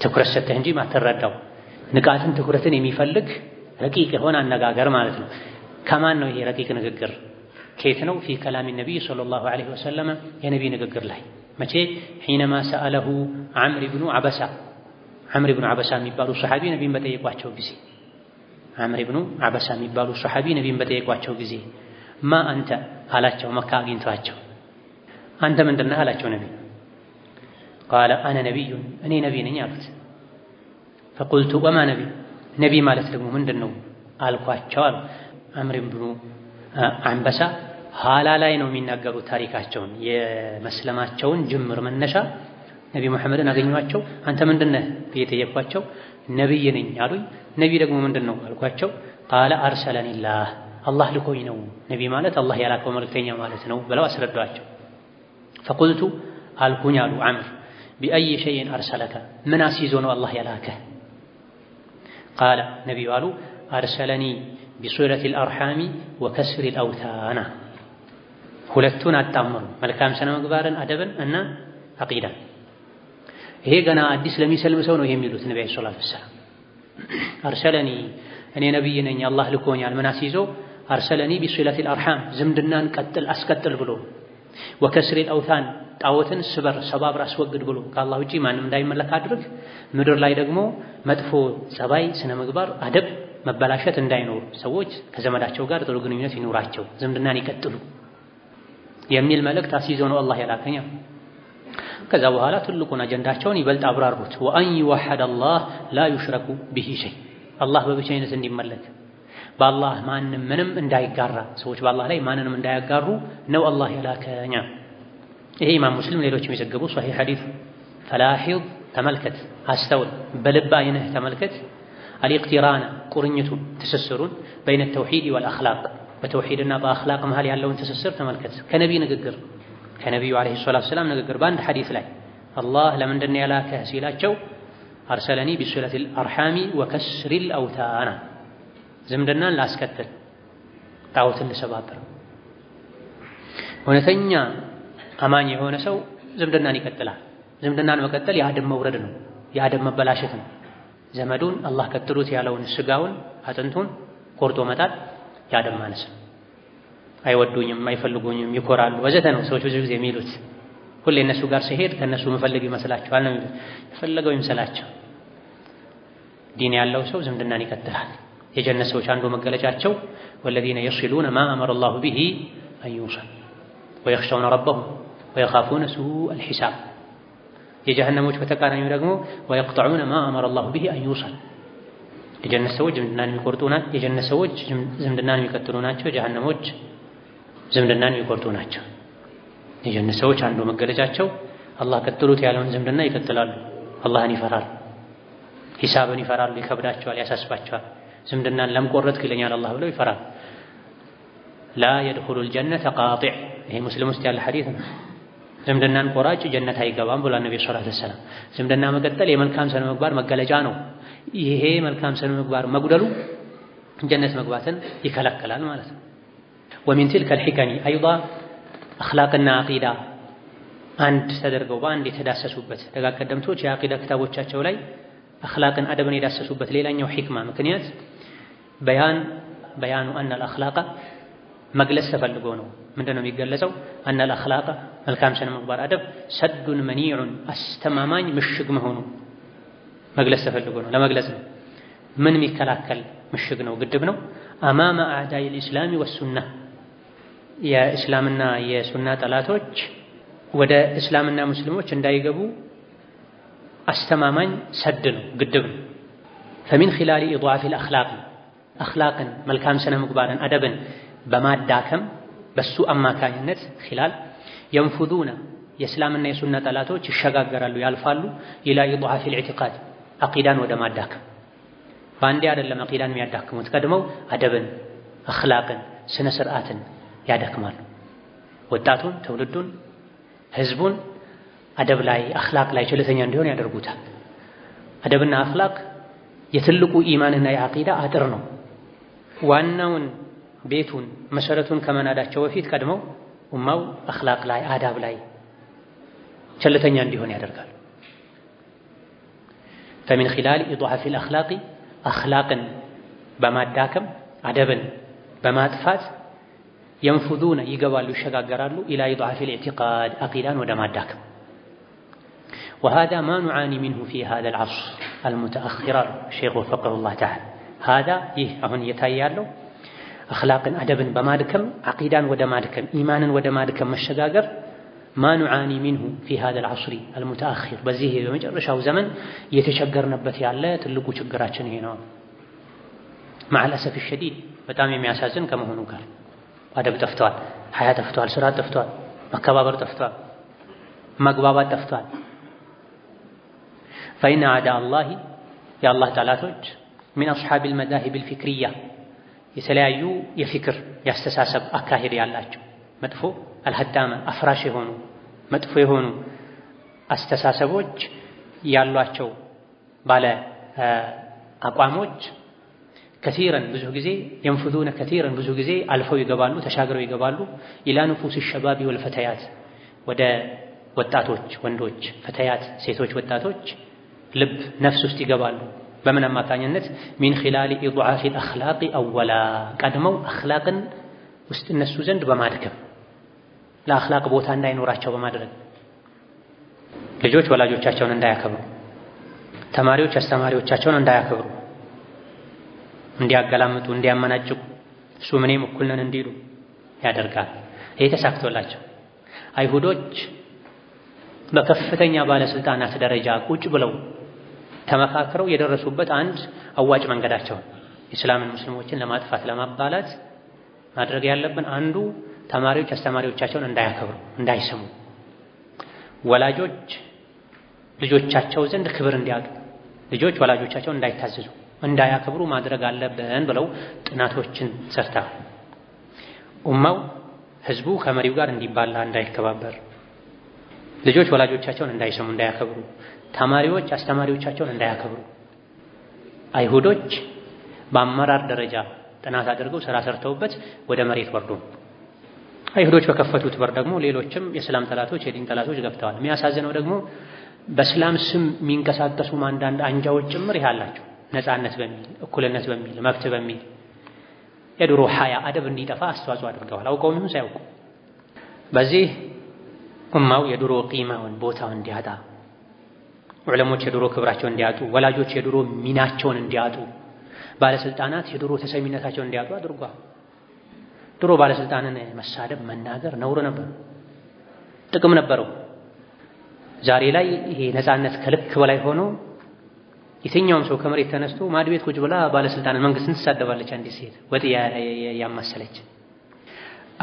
[SPEAKER 1] ትኩረት ሰጥተህ እንጂ ማትረዳው፣ ንቃትን ትኩረትን የሚፈልግ ረቂቅ የሆነ አነጋገር ማለት ነው። ከማን ነው ይሄ ረቂቅ ንግግር? ከየት ነው? ፊ ከላሚ ነቢይ ሰለላሁ ዐለይሂ ወሰለም የነቢይ ንግግር ላይ መቼ? ሒነማ ሰአለሁ ዐምር ብኑ ዐበሳ ዐምር ብኑ ዐበሳ የሚባሉ ሰሓቢ ነቢይን በጠየቋቸው ጊዜ ዐምር ብኑ ዐበሳ የሚባሉ ሰሓቢ ነቢይን በጠየቋቸው ጊዜ ማ አንተ አላቸው። መካ አግኝተዋቸው አንተ ምንድን ነህ አላቸው ነቢይ። ቃለ አነ ነቢዩን እኔ ነቢይ ነኝ አሉት። ፈቁልቱ ወማ ነቢይ ነቢይ ማለት ደግሞ ምንድን ነው አልኳቸው አሉ። ዐምር ብኑ ዐበሳ ኋላ ላይ ነው የሚናገሩት ታሪካቸውን የመስለማቸውን ጅምር መነሻ። ነቢ መሐመድን አገኟቸው። አንተ ምንድን ነህ ብዬ ጠየኳቸው። ነቢይ ነኝ አሉኝ። ነቢይ ደግሞ ምንድን ነው አልኳቸው። ቃለ አርሰለኒላህ አላህ ልኮኝ ነው። ነቢይ ማለት አላህ ያላከው መልእክተኛ ማለት ነው ብለው አስረዷቸው። ፈቁልቱ አልኩኝ አሉ ዐምር ቢአይ ሸይን አርሰለከ ምን አስይዞ ነው አላህ ያላከህ? ቃለ ነቢዩ አሉ አርሰለኒ ቢሱለቲል አርሓሚ ወከስሪል አውታና ሁለቱን አጣምሩ፣ መልካም ስነ ምግባርን አደብን እና አቂዳን። ይሄ ገና አዲስ ለሚሰልም ሰው ነው የሚሉት ነብዩ ሰለላሁ ዐለይሂ ወሰለም። አርሰለኒ እኔ ነብይ ነኝ አላህ ልኮኛል ምን አስይዞ አርሰለኒ ቢሲለቲል አርሃም ዝምድናን አስቀጥል ብሎ ወከስሪል አውታን ጣዖትን ስበር ሰባብር አስወግድ ብሎ ከአላህ ውጪ ማንም እንዳይመለክ አድርግ፣ ምድር ላይ ደግሞ መጥፎ ጸባይ፣ ስነ ምግባር፣ አደብ፣ መበላሸት እንዳይኖር ሰዎች ከዘመዳቸው ጋር ጥሩ ግንኙነት ይኖራቸው፣ ዝምድናን ይቀጥሉ የሚል መልእክት አስይዞ ነው አላህ ያላከኛ። ከዛ በኋላ ትልቁን አጀንዳቸውን ይበልጥ አብራሩት። ወአን ይወሐድ አላህ ላ ዩሽረኩ ቢሂ ሸይ አላህ በብቸኝነት እንዲመለክ በአላህ ማንም ምንም እንዳይጋራ ሰዎች በአላህ ላይ ማንንም እንዳያጋሩ ነው አላህ ያላከኛ። ይሄ ኢማም ሙስሊም ሌሎች የሚዘግቡ ሶሒህ ሐዲስ። ፈላሂዝ ተመልከት፣ አስተውል፣ በልብ አይነህ ተመልከት። አልኢቅቲራና ቁርኝቱን ትስስሩን በይነ ተውሂድ ወልአኽላቅ በተውሂድና በአኽላቅ መሃል ያለውን ትስስር ተመልከት። ከነቢይ ንግግር ከነቢዩ ዓለይሂ ሰላቱ ወሰላም ንግግር በአንድ ሐዲስ ላይ አላህ ለምንድን ነው ያላከህ ሲላቸው አርሰለኒ ቢሲለቲል አርሃሚ ወከስሪል አውታና ዝምድናን ላስከትል ጣዖትን ልሰባብር። እውነተኛ አማኝ የሆነ ሰው ዝምድናን ይቀጥላል። ዝምድናን መቀጠል የአደብ መውረድ ነው፣ የአደብ መበላሸት ነው። ዘመዱን አላህ ቀጥሉት ያለውን ስጋውን አጥንቱን ቆርጦ መጣል የአደብ ማነስ ነው። አይወዱኝም፣ አይፈልጉኝም፣ ይኮራሉ ወዘተ ነው ሰዎች ብዙ ጊዜ የሚሉት። ሁሌ እነሱ ጋር ሲሄድ ከእነሱ መፈለግ ይመስላቸዋል ነው የሚሉት። የፈለገው ይምሰላቸው። ዲን ያለው ሰው ዝምድናን ይቀጥላል። የጀነት ሰዎች አንዱ መገለጫቸው ወለዚነ የሲሉነ ማ አመረ አላሁ ቢሂ አን ዩውሰል ወየኽሸውነ ረበሁም ወየኻፉነ ሱአል ሒሳብ። የጀሃነሞች በተቃራኒው ደግሞ ወየቅጠዑነ ማ አመረ አላሁ ቢሂ አን ዩውሰል። የጀነት ሰዎች ዝምድናን የሚቆርጡ ናቸው። የጀነት ሰዎች ዝምድናን የሚቀጥሉ ናቸው። የጀሃነሞች ዝምድናን የሚቆርጡ ናቸው። የጀነት ሰዎች አንዱ መገለጫቸው አላህ ቀጥሉት ያለውን ዝምድና ይቀጥላሉ። አላህን ይፈራሉ፣ ሂሳብን ይፈራሉ። ይከብዳቸዋል፣ ያሳስባቸዋል። ዝምድናን ለምቆረጥክ ይለኛል አላህ ብለው ይፈራል። ላ የድኹሉል ጀነተ ቃጢዕ፣ ይሄ ሙስሊም ውስጥ ያለ ሐዲስ ነው። ዝምድናን ቆራጭ ጀነት አይገባም ብሏል ነብዩ ሰለላሁ ዐለይሂ ወሰለም። ዝምድና መቀጠል የመልካም ስነ ምግባር መገለጫ ነው። ይሄ መልካም ስነ ምግባር መጉደሉ ጀነት መግባትን ይከለክላል ማለት ነው። ወሚን ቲልከል ሒከሚ አይዳ አኽላቅና አቂዳ አንድ ተደርገው በአንድ የተዳሰሱበት ደጋግ ቀደምቶች የአቂዳ ክታቦቻቸው ላይ አኽላቅን አደብን የዳሰሱበት ሌላኛው ሒክማ ምክንያት በያኑ አነል አኽላቀ መግለጽ ተፈልጎ ነው። ምንድነው የሚገለጸው? አነል አኽላቀ መልካም ስነ ምግባር አደብ ሰዱን መኒዑን አስተማማኝ ምሽግ መሆኑ መግለጽ ተፈልጎ ነው፣ ለመግለጽ ነው። ምን የሚከላከል ምሽግ ነው፣ ግድብ ነው። አማመ አዕዳኢል ኢስላሚ ወሱና የእስላምና የሱና ጠላቶች ወደ እስላምና ሙስሊሞች እንዳይገቡ አስተማማኝ ሰድ ነው፣ ግድብ ነው። ፈሚን ኺላሊ ኢድዓፊል አኽላቅ አኽላቅን መልካም ስነ ምግባርን አደብን በማዳከም በሱ አማካኝነት ኺላል የንፉዱና የእስላምና የሱና ጠላቶች ይሸጋገራሉ፣ ያልፋሉ ኢላ ኢድዓፊል ኢዕቲቃድ አቂዳን ወደ ማዳከም። በአንዴ አይደለም አቂዳን የሚያዳክሙት፣ ቀድመው አደብን፣ አኽላቅን፣ ስነ ስርዓትን ያደክማሉ። ወጣቱን፣ ትውልዱን፣ ህዝቡን አደብ ላይ አኽላቅ ላይ ችልተኛ እንዲሆን ያደርጉታል። አደብና አኽላቅ የትልቁ ኢማንና የዓቂዳ አጥር ነው። ዋናውን ቤቱን መሰረቱን ከመናዳቸው በፊት ቀድመው ኡማው አኽላቅ ላይ አዳብ ላይ ችልተኛ እንዲሆን ያደርጋል። ፈሚን ኺላል ኢድዓፊል አኽላቂ አኽላቅን በማዳከም አደብን በማጥፋት የንፉዱነ ይገባሉ፣ ይሸጋገራሉ ኢላ ኢድዓፊል ኢዕቲቃድ አቂዳን ወደ ማዳከም። ወሃዛ ማ ኑዓኒ ሚንሁ ፊ ሃዛል ዐስር አልሙተአኺር ሼኽ ወፈቀሁላህ ተዓላ። ሃዛ ይህ አሁን እየታየ ያለው አኽላቅን አደብን በማድከም አቂዳን ወደ ማድከም ኢማንን ወደ ማድከም መሸጋገር ማ ኑዓኒ ሚንሁ ፊ ሃዛል ዐስር አልሙተአኺር በዚህ በመጨረሻው ዘመን እየተቸገርንበት ያለ ትልቁ ችግራችን ይሄ ነው። መዐል አሰፊ ሸዲድ በጣም የሚያሳዝን ከመሆኑ ጋር አደብ ጠፍቷል፣ ሀያ ጠፍቷል፣ ስርዓት ጠፍቷል፣ መከባበር ጠፍቷል፣ መግባባት ጠፍቷል። ፈኢነ አዕዳአ አላህ የአላህ ጠላቶች ሚን አስሓቢል መዛሂቢል ፊክርያ የተለያዩ የፊክር ያስተሳሰብ አካሄድ ያላቸው መጥፎ አልሀዳመ አፍራሽ የሆኑ መጥፎ የሆኑ አስተሳሰቦች ያሏቸው ባለ አቋሞች ከቲረን ብዙ ጊዜ የንፉዱነ ከቲረን ብዙ ጊዜ አልፈው ይገባሉ፣ ተሻግረው ይገባሉ። ኢላ ንፉስ ሸባቢ ወልፈተያት ወደ ወጣቶች ወንዶች፣ ፈተያት ሴቶች ወጣቶች ልብ ነፍስ ውስጥ ይገባሉ። በምን አማካኝነት? ሚን ኺላሊ ኢድዓፊ አልአኽላቅ አወላ ቀድመው አኽላቅን ውስጥ እነሱ ዘንድ በማድከም ለአኽላቅ ቦታ እንዳይኖራቸው በማድረግ ልጆች ወላጆቻቸውን እንዳያከብሩ፣ ተማሪዎች አስተማሪዎቻቸውን እንዳያከብሩ፣ እንዲያገላምጡ፣ እንዲያመናጭቁ፣ እሱ ምንም እኩል ነን እንዲሉ ያደርጋል። ይሄ ተሳክቶላቸው አይሁዶች በከፍተኛ ባለስልጣናት ደረጃ ቁጭ ብለው ተመካክረው የደረሱበት አንድ አዋጭ መንገዳቸው ኢስላምን ሙስሊሞችን ለማጥፋት ለማባላት ማድረግ ያለብን አንዱ ተማሪዎች አስተማሪዎቻቸውን እንዳያከብሩ፣ እንዳይሰሙ፣ ወላጆች ልጆቻቸው ዘንድ ክብር እንዲያጡ፣ ልጆች ወላጆቻቸውን እንዳይታዘዙ፣ እንዳያከብሩ ማድረግ አለብን ብለው ጥናቶችን ሰርተዋል። ኡማው ህዝቡ ከመሪው ጋር እንዲባላ፣ እንዳይከባበር፣ ልጆች ወላጆቻቸውን እንዳይሰሙ፣ እንዳያከብሩ፣ ተማሪዎች አስተማሪዎቻቸውን እንዳያከብሩ አይሁዶች በአመራር ደረጃ ጥናት አድርገው ስራ ሰርተውበት ወደ መሬት ወርዶ አይሁዶች በከፈቱት በር ደግሞ ሌሎችም የእስላም ጠላቶች የዲን ጠላቶች ገብተዋል። የሚያሳዝነው ደግሞ በእስላም ስም የሚንቀሳቀሱ አንዳንድ አንጃዎች ጭምር ያላቸው ነፃነት በሚል እኩልነት በሚል መብት በሚል የድሮ ሐያ አደብ እንዲጠፋ አስተዋጽኦ አድርገዋል። አውቀውም ይሁን ሳያውቁ በዚህ ኡማው የድሮ ቂማውን ቦታውን እንዲያጣ፣ ዑለሞች የድሮ ክብራቸውን እንዲያጡ፣ ወላጆች የድሮ ሚናቸውን እንዲያጡ፣ ባለስልጣናት የድሮ ተሰሚነታቸውን እንዲያጡ አድርጓል። ድሮ ባለስልጣንን መሳደብ መናገር ነውር ነበር፣ ጥቅም ነበረው። ዛሬ ላይ ይሄ ነፃነት ከልክ በላይ ሆኖ የትኛውም ሰው ከመሬት ተነስቶ ማድ ቤት ቁጭ ብላ ባለስልጣንን መንግስትን ትሳደባለች። አንዲት ሴት ወጥ ያማሰለች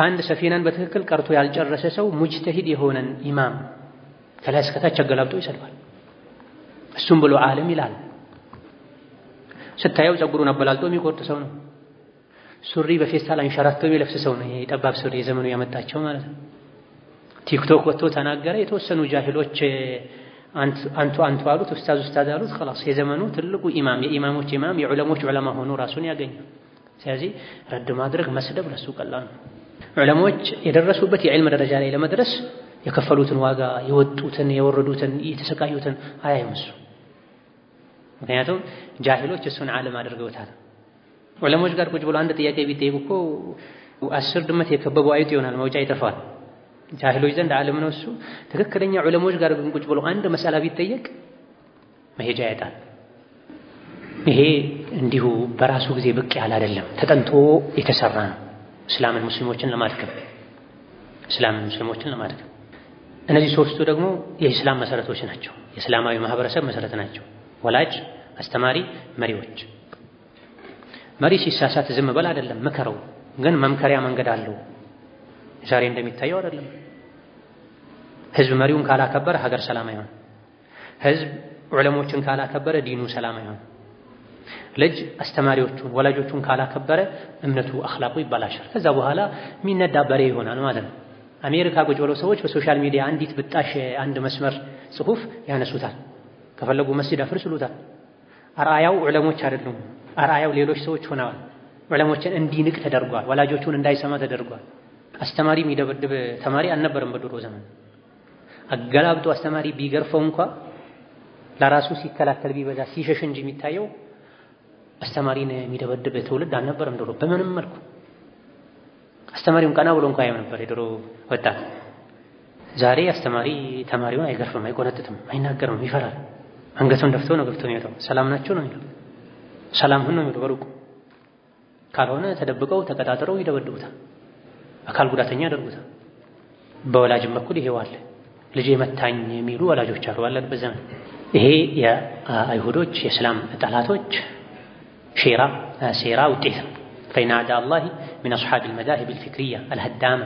[SPEAKER 1] አንድ ሰፊናን በትክክል ቀርቶ ያልጨረሰ ሰው ሙጅተሂድ የሆነን ኢማም ከላይ እስከታች አገላብጦ ይሰድባል። እሱም ብሎ ዓለም ይላል። ስታየው ፀጉሩን አበላልጦ የሚቆርጥ ሰው ነው። ሱሪ በፌስታል አንሸራቶ የሚለብስ ሰው ነው። ይሄ ጠባብ ሱሪ የዘመኑ ያመጣቸው ማለት ነው። ቲክቶክ ወጥቶ ተናገረ። የተወሰኑ ጃሂሎች አንቱ አሉት፣ ኡስታዝ አሉት። خلاص የዘመኑ ትልቁ ኢማም፣ የኢማሞች ኢማም፣ የዑለሞች ዑለማ ሆኖ ራሱን ያገኛል። ስለዚህ ረድ ማድረግ መስደብ ለሱ ቀላል ነው። ዑለሞች የደረሱበት የዕልም ደረጃ ላይ ለመድረስ የከፈሉትን ዋጋ፣ የወጡትን፣ የወረዱትን፣ የተሰቃዩትን አያይምሱ። ምክንያቱም ጃሂሎች እሱን ዓለም አድርገውታል። ዑለሞች ጋር ቁጭ ብሎ አንድ ጥያቄ ቢጠይቁ እኮ 10 ድመት የከበበው አይጥ ይሆናል፣ መውጫ ይጠፋል። ጃሂሎች ዘንድ ዓለም ነው እሱ። ትክክለኛ ዑለሞች ጋር ግን ቁጭ ብሎ አንድ መስአላ ቢጠየቅ መሄጃ ያጣል። ይሄ እንዲሁ በራሱ ጊዜ ብቅ ያለ አይደለም፣ ተጠንቶ የተሰራ ነው። እስላምን ሙስሊሞችን ለማድከም እነዚህ ሶስቱ ደግሞ የኢስላም መሰረቶች ናቸው። የእስላማዊ ማህበረሰብ መሰረት ናቸው። ወላጅ፣ አስተማሪ፣ መሪዎች። መሪ ሲሳሳት ዝም በል አይደለም፣ ምከረው። ግን መምከሪያ መንገድ አለው። ዛሬ እንደሚታየው አይደለም። ህዝብ መሪውን ካላከበረ ሀገር ሰላም አይሆን። ህዝብ ዑለሞችን ካላከበረ ዲኑ ሰላም አይሆን። ልጅ አስተማሪዎቹን ወላጆቹን ካላከበረ እምነቱ አኽላቁ ይባላሻል። ከዛ በኋላ የሚነዳ በሬ ይሆናል ማለት ነው። አሜሪካ ቁጭ ብለው ሰዎች በሶሻል ሚዲያ አንዲት ብጣሽ አንድ መስመር ጽሁፍ ያነሱታል። ከፈለጉ መስጂድ አፍርሱሉታል። አርአያው ዑለሞች አይደሉም። አርአያው ሌሎች ሰዎች ሆነዋል። ዑለሞችን እንዲንቅ ተደርጓል። ወላጆቹን እንዳይሰማ ተደርጓል። አስተማሪ የሚደበድብ ተማሪ አልነበረም በድሮ ዘመን። አገላብጦ አስተማሪ ቢገርፈው እንኳ ለራሱ ሲከላከል ቢበዛ ሲሸሽ እንጂ የሚታየው አስተማሪን የሚደበድብ ትውልድ አልነበረም ድሮ በምንም መልኩ። አስተማሪውን ቀና ብሎ እንኳ ያየው ነበር የድሮ ወጣት። ዛሬ አስተማሪ ተማሪውን አይገርፍም፣ አይቆነጥጥም፣ አይናገርም፣ ይፈራል። አንገቱን ደፍቶ ነው ገብቶ የሚወጣው። ሰላም ናቸው ነው የሚለው፣ ሰላም ሁን ነው የሚለው በሩቁ። ካልሆነ ተደብቀው ተቀጣጥረው ይደበድቡታል፣ አካል ጉዳተኛ ያደርጉታል። በወላጅም በኩል ይሄው አለ። ልጄ መታኝ የሚሉ ወላጆች አሉ ባለበት ዘመን። ይሄ የአይሁዶች የእስላም ጠላቶች ሴራ ውጤት ነው። ፈኢነ አዕዳአ አላሂ ሚን አስሓቢል መዛሂብ አልፊክሪያ አልሀዳማ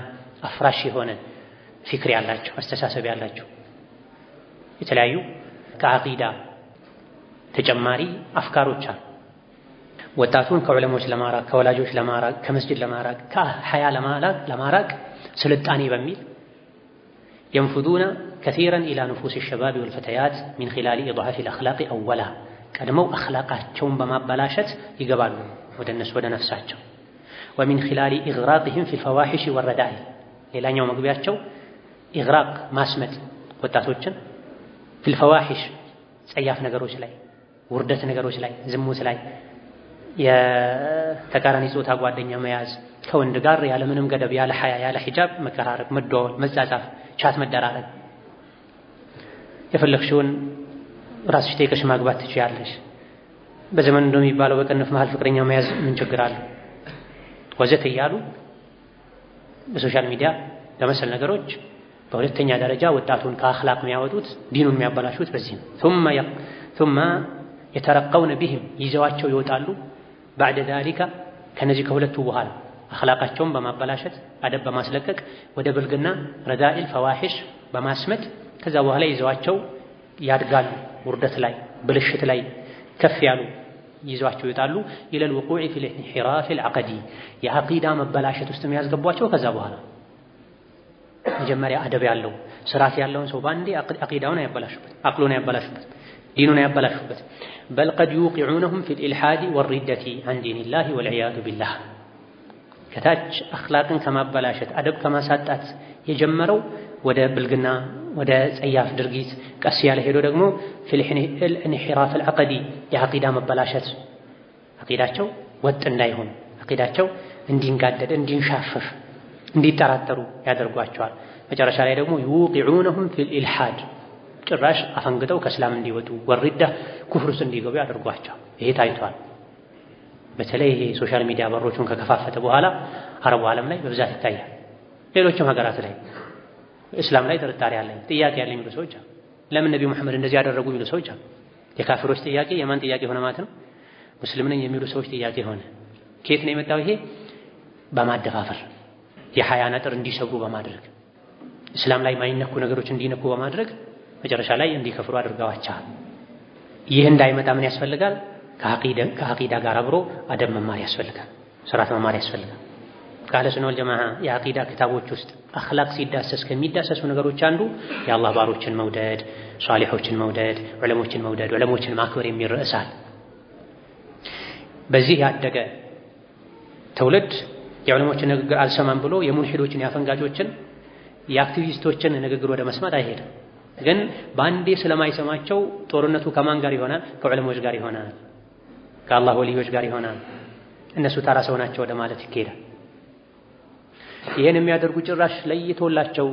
[SPEAKER 1] አፍራሽ የሆነ ፊክር ያላቸው አስተሳሰብ ያላቸው የተለያዩ ከዓቂዳ ተጨማሪ አፍካሮች አሉ። ወጣቱን ከዑለሞች ለማራቅ፣ ከወላጆች ለማራቅ፣ ከመስጂድ ለማራቅ፣ ከሐያ ለማራቅ ስልጣኔ በሚል የንፉዱነ ከሲረን ኢላ ንፉስ ሸባቢ ወልፈተያት ሚን ኺላሊ ኢድዓፊ አልአኽላቅ አወላ ቀድመው አኽላቃቸውን በማበላሸት ይገባሉ። ወደ እነሱ ወደ ነፍሳቸው። ወሚን ኺላሊ ኢግራቅህም ፊል ፈዋሒሽ ወረዳኢል ሌላኛው መግቢያቸው ኢግራቅ ማስመጥ ወጣቶችን ፊል ፈዋሒሽ ጸያፍ ነገሮች ላይ፣ ውርደት ነገሮች ላይ፣ ዝሙት ላይ፣ የተቃራኒ ጾታ ጓደኛ መያዝ፣ ከወንድ ጋር ያለ ምንም ገደብ ያለ ሐያ ያለ ሒጃብ መቀራረብ፣ መደዋወል፣ መጻጻፍ፣ ቻት መደራረግ፣ የፈለግሽውን ራስሽ ጠይቀሽ ማግባት ትችያለሽ። በዘመን እንደሚባለው በቅንፍ መሃል ፍቅረኛ መያዝ ምን ችግር አለ? ወዘተ እያሉ በሶሻል ሚዲያ ለመሰል ነገሮች በሁለተኛ ደረጃ ወጣቱን ከአኽላቅ የሚያወጡት ዲኑን የሚያበላሹት በዚህ ነው። ثم يترقون بهم ይዘዋቸው ይወጣሉ። بعد ذلك ከነዚህ ከሁለቱ በኋላ አኽላቃቸውን በማበላሸት አደብ በማስለቀቅ ወደ ብልግና ረዳኢል ፈዋሒሽ በማስመጥ ከዛ በኋላ ይዘዋቸው ያድጋሉ። ውርደት ላይ ብልሽት ላይ ከፍ ያሉ ይዘዋቸው ይወጣሉ። ኢለል ውቁዕ ፊል ኢንሒራፍ አልዐቀዲ የዐቂዳ መበላሸት ውስጥ የሚያስገቧቸው ከዛ በኋላ መጀመሪያ አደብ ያለው ስርዓት ያለውን ሰው ባንዴ አቂዳውን ያበላሹበት፣ አቅሉን ያበላሹበት፣ ዲኑን ያበላሹበት። በል ቀድ ዩቂዑነሁም ፊል ኢልሓድ ወሪደቲ ዐን ዲኒላሂ ወልዒያዙ ቢላህ ከታች አኽላቅን ከማበላሸት አደብ ከማሳጣት የጀመረው ወደ ብልግና ወደ ጸያፍ ድርጊት ቀስ ያለ ሄዶ ደግሞ ፊል ኢንሒራፍ አልዐቀዲ የዐቂዳ መበላሸት አቂዳቸው ወጥ እንዳይሆን አቂዳቸው እንዲንጋደድ እንዲንሻፈፍ እንዲጠራጠሩ ያደርጓቸዋል። መጨረሻ ላይ ደግሞ ዩቂዑነሁም ፊል ኢልሓድ ጭራሽ አፈንግጠው ከእስላም እንዲወጡ ወሪዳ ኩፍር ውስጥ እንዲገቡ ያደርጓቸዋል። ይሄ ታይቷል። በተለይ ይሄ ሶሻል ሚዲያ በሮቹን ከከፋፈተ በኋላ አረቡ ዓለም ላይ በብዛት ይታያል። ሌሎችም ሀገራት ላይ እስላም ላይ ጥርጣሬ አለኝ ጥያቄ ያለኝ የሚሉ ሰዎች አሉ። ለምን ነቢዩ መሐመድ እንደዚህ ያደረጉ የሚሉ ሰዎች አሉ። የካፊሮች ጥያቄ የማን ጥያቄ ሆነ ማለት ነው? ሙስሊም ነኝ የሚሉ ሰዎች ጥያቄ ሆነ። ከየት ነው የመጣው ይሄ? በማደፋፈር የሐያ ነጥር እንዲሰጉ በማድረግ እስላም ላይ ማይነኩ ነገሮች እንዲነኩ በማድረግ መጨረሻ ላይ እንዲከፍሩ አድርገዋቸዋል። ይህ እንዳይመጣ ምን ያስፈልጋል? ከዐቂዳ ጋር አብሮ አደብ መማር ያስፈልጋል፣ ስርዓት መማር ያስፈልጋል። ከአህለ ሱና ወል ጀማዓ የዐቂዳ ክታቦች ውስጥ አኽላቅ ሲዳሰስ ከሚዳሰሱ ነገሮች አንዱ የአላህ ባሮችን መውደድ፣ ሷሊሖችን መውደድ፣ ዑለሞችን መውደድ፣ ዑለሞችን ማክበር የሚል ርዕስ አለ። በዚህ ያደገ ትውልድ የዑለሞችን ንግግር አልሰማም ብሎ የሙልሂዶችን የአፈንጋጮችን የአክቲቪስቶችን ንግግር ወደ መስማት አይሄድም። ግን በአንዴ ስለማይሰማቸው ጦርነቱ ከማን ጋር ይሆናል? ከዑለሞች ጋር ይሆናል፣ ከአላህ ወልዮች ጋር ይሆናል። እነሱ ተራ ሰው ናቸው ወደ ማለት ይኬዳል። ይህን የሚያደርጉ ጭራሽ ለይቶላቸው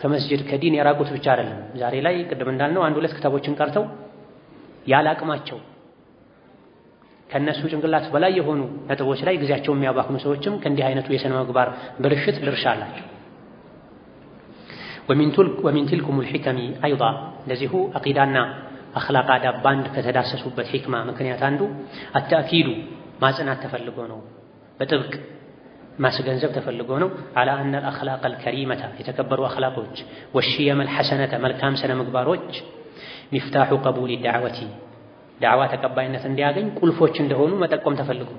[SPEAKER 1] ከመስጅድ ከዲን የራቁት ብቻ አይደለም። ዛሬ ላይ ቅድም እንዳልነው አንድ ሁለት ክታቦችን ቀርተው ያለ አቅማቸው ከነሱ ጭንቅላት በላይ የሆኑ ነጥቦች ላይ ጊዜያቸውን የሚያባክኑ ሰዎችም ከእንዲህ አይነቱ የሥነ ምግባር ብልሽት ድርሻ አላቸው። ወሚን ትልኩሙል ሒከሚ አይዳ እንደዚሁ አቂዳና አኽላቅ አዳብ ባንድ ከተዳሰሱበት ሒክማ ምክንያት አንዱ አተእኪዱ ማጽናት ተፈልጎ ነው፣ በጥብቅ ማስገንዘብ ተፈልጎ ነው። አላ አነ አልአኽላቅ አልከሪመተ የተከበሩ አኽላቆች ወሽየመ አልሐሰነተ መልካም ስነ ምግባሮች ሚፍታሑ ቀቡል ዳዕወቲ ዳዕዋ ተቀባይነት እንዲያገኝ ቁልፎች እንደሆኑ መጠቆም ተፈልጎ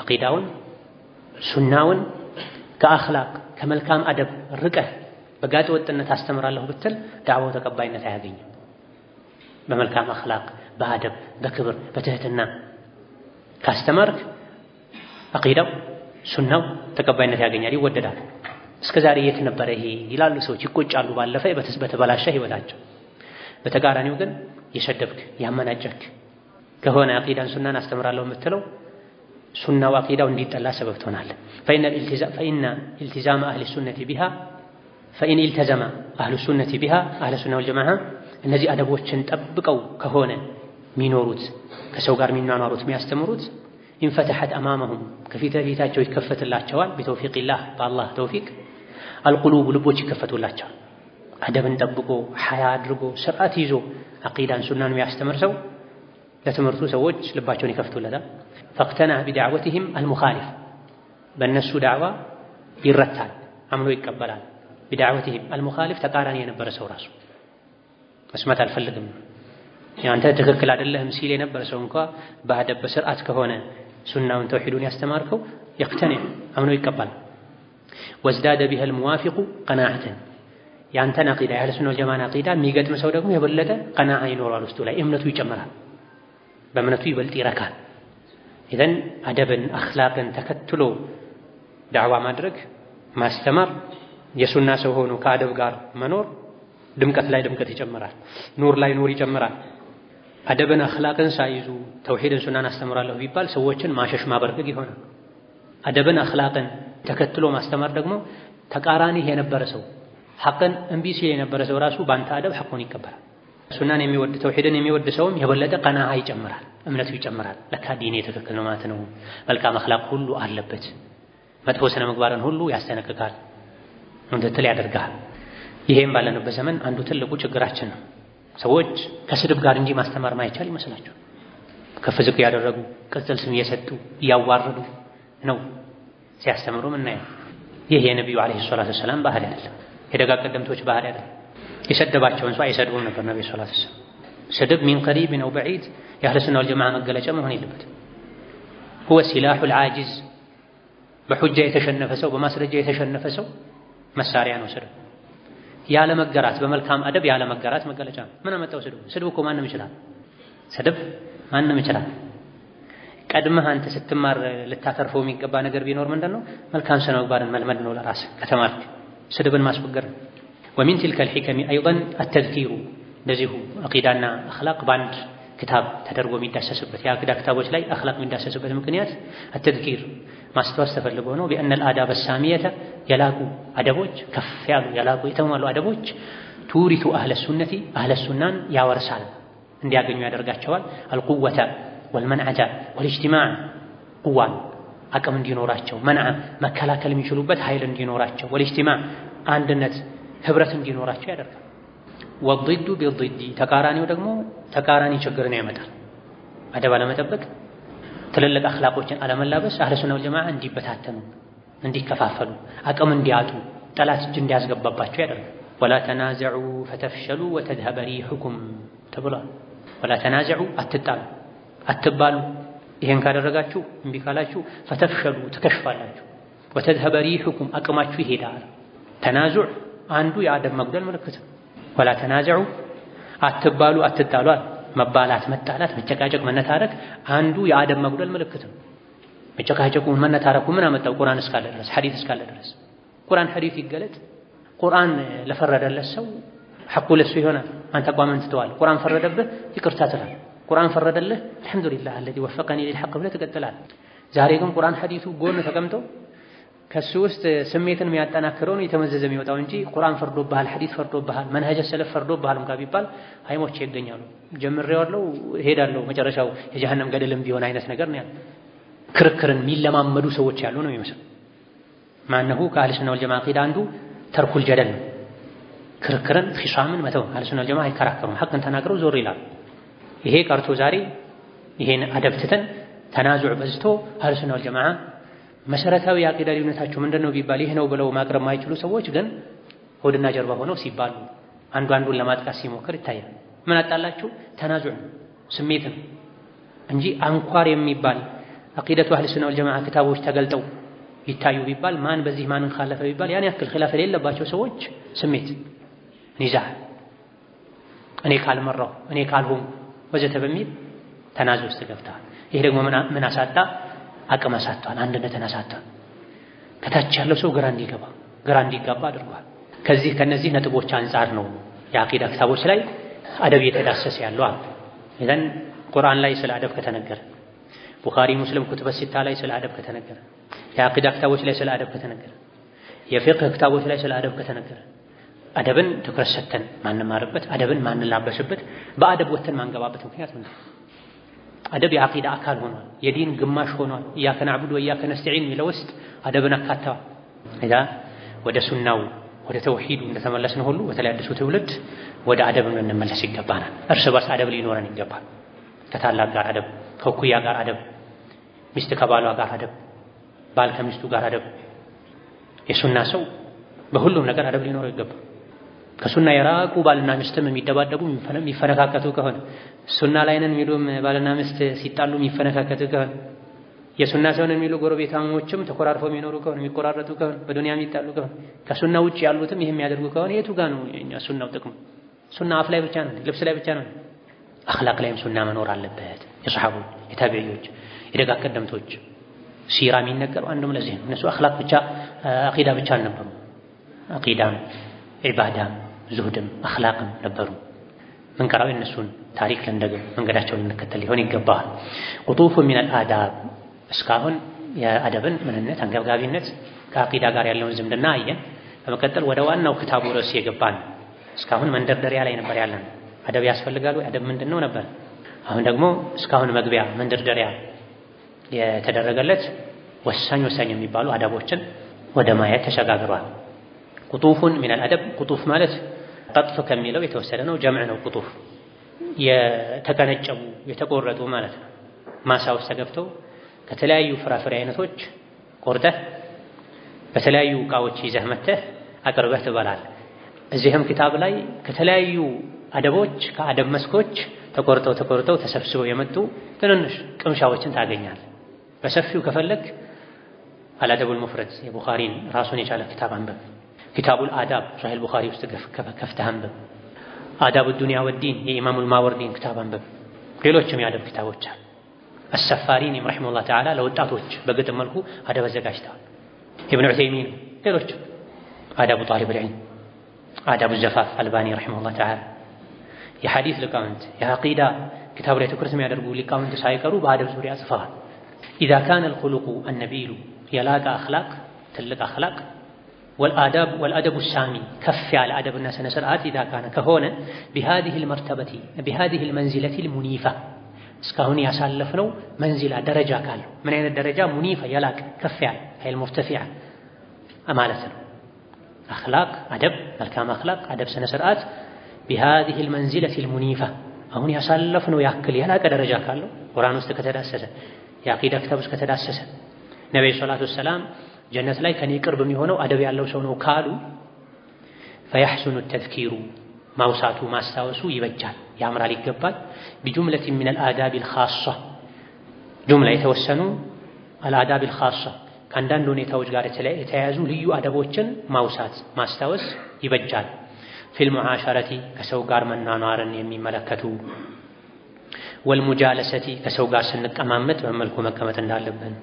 [SPEAKER 1] አቂዳውን ሱናውን ከአኽላቅ ከመልካም አደብ ርቀህ በጋጥ ወጥነት አስተምራለሁ ብትል ዳዕዋው ተቀባይነት አያገኝም። በመልካም አኽላቅ በአደብ በክብር በትህትና ካስተማርክ አቂዳው ሱናው ተቀባይነት ያገኛል፣ ይወደዳል። እስከዛሬ የት ነበረ ይሄ ይላሉ ሰዎች፣ ይቆጫሉ ባለፈ በተበላሸ ህይወታቸው። በተቃራኒው ግን የሰደብክ ያመናጨክ ከሆነ አቂዳን ሱናን አስተምራለሁ የምትለው ሱናው አቂዳው እንዲጠላ ሰበብ ትሆናለህ። ፈኢነ ኢልቲዛም አህሊ ሱነቲ ቢሃ ፈኢን ኢልተዘመ አህሉ ሱነቲ ቢሃ አህለ ሱና ወል ጀማዓ እነዚህ አደቦችን ጠብቀው ከሆነ የሚኖሩት ከሰው ጋር የሚኗኗሩት የሚያስተምሩት ኢንፈተሐት አማመሁም ከፊት ለፊታቸው ይከፈትላቸዋል። ቢተውፊቅላህ በአላህ ተውፊቅ አልቁሉብ ልቦች ይከፈቱላቸዋል። አደብን ጠብቆ ሐያ አድርጎ ስርዓት ይዞ አቂዳን ሱናን የሚያስተምር ሰው ለትምህርቱ ሰዎች ልባቸውን ይከፍቱለታል። ፈቅተና ቢዳዕወቲሂም አልሙኻሊፍ በእነሱ ዳዕዋ ይረታል፣ አምኖ ይቀበላል። ቢዳዕወቲሂም አልሙኻሊፍ ተቃራኒ የነበረ ሰው ራሱ መስማት አልፈልግም ያንተ ትክክል አይደለህም ሲል የነበረ ሰው እንኳ በአደብ በስርዓት ከሆነ ሱናውን ተውሂዱን ያስተማርከው ይቅተንዕ አምኖ ይቀበላል። ወዝዳደ ቢሀል ሙዋፊቁ ቀናዓተን ያንተን አቂዳ የአህለ ሱና ወል ጀማዓ አቂዳ የሚገጥም ሰው ደግሞ የበለጠ ቀናዓ ይኖራል፣ ውስጡ ላይ እምነቱ ይጨምራል፣ በእምነቱ ይበልጥ ይረካል። ኢዘን አደብን አኽላቅን ተከትሎ ዳዕዋ ማድረግ ማስተማር የሱና ሰው ሆኖ ከአደብ ጋር መኖር ድምቀት ላይ ድምቀት ይጨምራል፣ ኑር ላይ ኑር ይጨምራል። አደብን አኽላቅን ሳይዙ ተውሂድን ሱናን አስተምራለሁ ቢባል ሰዎችን ማሸሽ ማበርገግ ይሆናል። አደብን አኽላቅን ተከትሎ ማስተማር ደግሞ ተቃራኒ የነበረ ሰው ሐቅን እምቢ ሲል የነበረ ሰው ራሱ በአንተ አደብ ሐቁን ይቀበላል። ሱናን የሚወድ ተውሂድን የሚወድ ሰውም የበለጠ ቀናዓ ይጨምራል፣ እምነቱ ይጨምራል። ለካ ዲኔ ትክክል ነው ማለት ነው፣ መልካም አኽላቅ ሁሉ አለበት፣ መጥፎ ስነ ምግባርን ሁሉ ያስጠነቅቃል እንድትል ያደርጋል። ይሄም ባለንበት ዘመን አንዱ ትልቁ ችግራችን ነው። ሰዎች ከስድብ ጋር እንጂ ማስተማር ማይቻል ይመስላቸው ከፍ ዝቅ ያደረጉ ቅጽል ስም እየሰጡ እያዋረዱ ነው ሲያስተምሩ ምናየው። ይህ የነቢዩ ዓለይሂ ሰላቱ ወሰላም ባህሪ አይደለም፣ የደጋ ቀደምቶች ባህሪ አይደለም። የሰደባቸውን ሰው አይሰድቡም ነበር ነብዩ ሰለላሁ ዐለይሂ ወሰለም። ስድብ ሚን ቀሪብን አው በዒድ የአህለ ሱና ወልጀማዓ መገለጫ መሆን የለበትም። ሁወ ሲላሑል ዓጂዝ፣ በሑጃ የተሸነፈ ሰው በማስረጃ የተሸነፈ ሰው መሳሪያ ነው ስድብ። ያለ መገራት በመልካም አደብ ያለ መገራት መገለጫ ነው። ምን አመጣው ስድብ? ስድብ እኮ ማንም ይችላል። ስድብ ማንም ይችላል። ቀድመህ አንተ ስትማር ልታተርፈው የሚገባ ነገር ቢኖር ምንድነው? መልካም ስነ ምግባርን መልመድ ነው። ለራስህ ከተማርክ ስድብን ማስወገድ ነው። ወሚን ቲልከል ሒከሚ አይደን አተዝኪሩ፣ እንደዚሁ አቂዳና አኽላቅ በአንድ ክታብ ተደርጎ የሚዳሰስበት የአቂዳ ክታቦች ላይ አኽላቅ የሚዳሰስበት ምክንያት አተዝኪር ማስታወስ ተፈልጎ ነው። ቢአነል አዳበ ሳሚየተ፣ የላቁ አደቦች ከፍ ያሉ የላቁ የተሟሉ አደቦች ቱሪቱ አህለ ሱነቲ፣ አህለ ሱናን ያወርሳል እንዲያገኙ ያደርጋቸዋል። አልቁወተ ወልመንዐተ ወልእጅቲማዕ፣ ቁዋን አቅም እንዲኖራቸው፣ መንዐ መከላከል የሚችሉበት ኃይል እንዲኖራቸው፣ ወልእጅቲማዕ አንድነት ህብረት እንዲኖራቸው ያደርጋል። ወዲዱ ቢዲዲ፣ ተቃራኒው ደግሞ ተቃራኒ ችግርን ያመጣል። አደብ አለመጠበቅ፣ ትልልቅ አኽላቆችን አለመላበስ አህለ ሱና ወልጀማዓ እንዲበታተኑ፣ እንዲከፋፈሉ፣ አቅም እንዲያጡ፣ ጠላት እጅ እንዲያስገባባቸው ያደርጋል። ወላ ተናዘዑ ፈተፍሸሉ ወተዝሀበ ሪሑኩም ተብሏል። ወላ ተናዘዑ፣ አትጣሉ፣ አትባሉ። ይሄን ካደረጋችሁ እምቢ ካላችሁ ፈተፍሸሉ፣ ትከሽፋላችሁ፣ ወተዝሀበ ሪሑኩም፣ አቅማችሁ ይሄዳል። ተናዙዕ አንዱ የአደብ መጉደል ምልክት ነው። ወላ ተናዘዑ፣ አትባሉ፣ አትጣሉ። መባላት፣ መጣላት፣ መጨቃጨቅ፣ መነታረክ አንዱ የአደብ መጉደል ምልክት ነው። መጨቃጨቁ መነታረኩ ምን አመጣው? ቁርአን እስካለ ድረስ ሐዲስ እስካለ ድረስ ቁርአን ሐዲስ ይገለጥ። ቁርአን ለፈረደለት ሰው ሐቁ ለሱ ይሆናል። አንተ ቋመን ትተዋል። ቁርአን ፈረደብህ፣ ይቅርታ ትላለህ። ቁርአን ፈረደልህ፣ አልሐምዱሊላህ አለዚ ወፈቀኒ ሊልሐቅ ብለህ ትቀጥላለህ። ዛሬ ግን ቁርአን ሐዲሱ ጎን ተቀምጠው ከሱ ውስጥ ስሜትን የሚያጠናክረውን የተመዘዘ የሚወጣው እንጂ ቁርአን ፈርዶብሃል፣ ሐዲስ ፈርዶብሃል፣ መንሀጀ ሰለፍ ፈርዶብሃል እንኳ ቢባል አይሞች ይገኛሉ። ጀምሬዋለሁ እሄዳለሁ መጨረሻው የጀሃነም ገደልም ቢሆን አይነት ነገር ነው። ክርክርን የሚለማመዱ ሰዎች ያሉ ነው የሚመስለው። ማነሁ ከአህለ ሱና ወልጀማዓ ዐቂዳ አንዱ ተርኩል ጀደል ነው። ክርክርን ኺሷምን መተው። አህለ ሱና ወልጀማዓ አይከራከሩም፣ ሐቅን ተናግረው ዞር ይላሉ። ይሄ ቀርቶ ዛሬ ይሄን አደብ ትተን ተናዙዕ በዝቶ አህለ ሱና ወልጀማዓ መሰረታዊ የዐቂዳ ልዩነታቸው ምንድነው ቢባል ይህ ነው ብለው ማቅረብ የማይችሉ ሰዎች ግን ሆድና ጀርባ ሆነው ሲባሉ አንዱ አንዱን ለማጥቃት ሲሞክር ይታያል። ምን አጣላችሁ? ተናዙዕ ስሜት ነው እንጂ አንኳር የሚባል ዐቂደቱ አህለ ሱና ወልጀማዓ ክታቦች ተገልጠው ይታዩ ቢባል ማን በዚህ ማንን ካለፈ ቢባል ያን ያክል ኺላፍ የሌለባቸው ሰዎች ስሜት፣ ኒዛዕ፣ እኔ ካልመራው እኔ ካልሆንኩ ወዘተ በሚል ተናዙዕ ውስጥ ገብተዋል። ይሄ ደግሞ ምን አሳጣ? አቅም አሳጥቷል፣ አንድነትን አሳጥቷል። ከታች ያለው ሰው ግራ እንዲጋባ አድርጓል። ከነዚህ ነጥቦች አንጻር ነው የዐቂዳ ክታቦች ላይ አደብ እየተዳሰሰ ያለው። ኢዘን ቁርአን ላይ ስለ አደብ ከተነገረ፣ ቡኻሪ ሙስሊም ኩቱበ ሲታ ላይ ስለ አደብ ከተነገረ፣ የዐቂዳ ክታቦች ላይ ስለ አደብ ከተነገረ፣ የፊቅህ ክታቦች ላይ ስለ አደብ ከተነገረ፣ አደብን ትኩረት ሰጥተን ማንማርበት፣ አደብን ማንላበስበት፣ በአደብ ወተን ማንገባበት ምክንያት ምንድን ነው? አደብ የዐቂዳ አካል ሆኗል፣ የዲን ግማሽ ሆኗል። ኢያከ ነዕቡዱ ወኢያከ ነስተዒን የሚለው ውስጥ አደብን አካተዋል። እዛ ወደ ሱናው ወደ ተውሂዱ እንደተመለስን ሁሉ በተለይ አዲሱ ትውልድ ወደ አደብ እንመለስ ይገባናል። እርስ በርስ አደብ ሊኖረን ይገባል። ከታላቅ ጋር አደብ፣ ከእኩያ ጋር አደብ፣ ሚስት ከባሏ ጋር አደብ፣ ባል ከሚስቱ ጋር አደብ። የሱና ሰው በሁሉም ነገር አደብ ሊኖረው ይገባል። ከሱና የራቁ ባልና ሚስትም የሚደባደቡ የሚፈነካከቱ ከሆነ ሱና ላይ ነን የሚሉም ባልና ሚስት ሲጣሉ የሚፈነካከቱ ከሆነ የሱና ሰው ነን የሚሉ ጎረቤታሞችም ተኮራርፈው የሚኖሩ ከሆነ የሚቆራረጡ ከሆነ በዱንያ የሚጣሉ ከሆነ ከሱና ውጭ ያሉትም ይሄ የሚያደርጉ ከሆነ የቱ ጋር ነው የኛ ሱናው ጥቅሙ? ሱና አፍ ላይ ብቻ ነው፣ ልብስ ላይ ብቻ ነው። አኽላቅ ላይም ሱና መኖር አለበት። የሰሐቦች የታቢዒዎች የደጋ ቀደምቶች ሲራ የሚነገረው አንዱም ለዚህ ነው። እነሱ አኽላቅ ብቻ አቂዳ ብቻ አልነበሩ። አቂዳም ዒባዳም ዙህድም አኽላቅም ነበሩ። መንቀራው እነሱን ታሪክ ልንደግም መንገዳቸውን ልንከተል ሊሆን ይገባል። ቁጡፉ ሚነል አዳብ እስካሁን የአደብን ምንነት አንገብጋቢነት ከአቂዳ ጋር ያለውን ዝምድና አየን። በመቀጠል ወደ ዋናው ክታቡ ርዕስ የገባን እስካሁን መንደርደሪያ ላይ ነበር ያለን። አደብ ያስፈልጋሉ አደብ ምንድነው ነበር። አሁን ደግሞ እስካሁን መግቢያ መንደርደሪያ የተደረገለት ወሳኝ የሚባሉ አደቦችን ወደ ማየት ተሸጋግሯል። ቁጡፉን ሚነል አደብ ቁጡፍ ማለት ቀጥፍ ከሚለው የተወሰደ ነው። ጀምዕ ነው። ቁጡፍ የተቀነጨቡ የተቆረጡ ማለት ነው። ማሳ ውስጥ ተገብተው ከተለያዩ ፍራፍሬ አይነቶች ቆርጠህ በተለያዩ ዕቃዎች ይዘህ መተህ አቅርበህ ትበላለህ። እዚህም ኪታብ ላይ ከተለያዩ አደቦች ከአደብ መስኮች ተቆርጠው ተሰብስበው የመጡ ትንንሽ ቅምሻዎችን ታገኛለህ። በሰፊው ከፈለክ አልአደቡል ሙፍረድ የቡኻሪን ራሱን የቻለ ኪታብ አንብብ። ኪታቡል አዳብ ሶሒህ ቡኻሪ ውስጥ ከፍተህ አንብብ። አዳቡ ዱንያ ወዲን የኢማሙል ማወርዲን ኪታብ አንብብ። ሌሎችም የአደብ ኪታቦች አሉ። አሰፋሪን ረሒመሁላህ ተዓላ ለወጣቶች በግጥም መልኩ አደብ አዘጋጅተዋል። ኢብኑ ዑሰይሚን ሌሎችም አዳቡ ጣሊቡል ዒልም አዳቡ ዘፋፍ አልባኒ ረሒመሁላህ ተዓላ የሐዲስ ሊቃውንት የዐቂዳ ኪታቡ ላይ ትኩረት የሚያደርጉ ሊቃውንት ሳይቀሩ በአደብ ዙሪያ ጽፈዋል። ኢዛ ካነ አልኹሉቁ አነቢሉ የላቀ አኽላቅ ትልቅ አኽላቅ ወልአደቡ ሳሚ ከፍ ያለ አደብና ስነ ስርዓት ኢዛ ካነ ከሆነ ቢሃዚሂል መርተበቲ ቢሃዚሂል መንዚለቲል ሙኒፋ እስካሁን ያሳለፍነው መንዚላ ደረጃ ካለው ምን አይነት ደረጃ ሙኒፋ የላቀ ከፍ ያለ ኃይል ሙርተፊዓ ማለት ነው። አኽላቅ አደብ መልካም አኽላቅ አደብ ስነ ስርዓት ቢሃዚሂል መንዚለቲል ሙኒፋ አሁን ያሳለፍነው ያክል የላቀ ደረጃ ካለው ቁርአን ውስጥ ከተዳሰሰ የዐቂዳ ክታብ ውስጥ ከተዳሰሰ ነብዩ ሰለላሁ ዐለይሂ ወሰለም ጀነት ላይ ከኔ ቅርብ የሚሆነው አደብ ያለው ሰው ነው ካሉ ፈየሕሱኑ ተዝኪሩ ማውሳቱ ማስታወሱ ይበጃል ያምራል ይገባል። ቢጁምለቲ ሚነል አዳቢል ኻሷ ጁምላ የተወሰኑ አልአዳቢል ኻሷ ከአንዳንድ ሁኔታዎች ጋር የተያያዙ ልዩ አደቦችን ማውሳት ማስታወስ ይበጃል። ፊል ሙዓሸረቲ ከሰው ጋር መኗኗርን የሚመለከቱ ወልሙጃለሰቲ ከሰው ጋር ስንቀማመጥ በመልኩ መቀመጥ እንዳለብን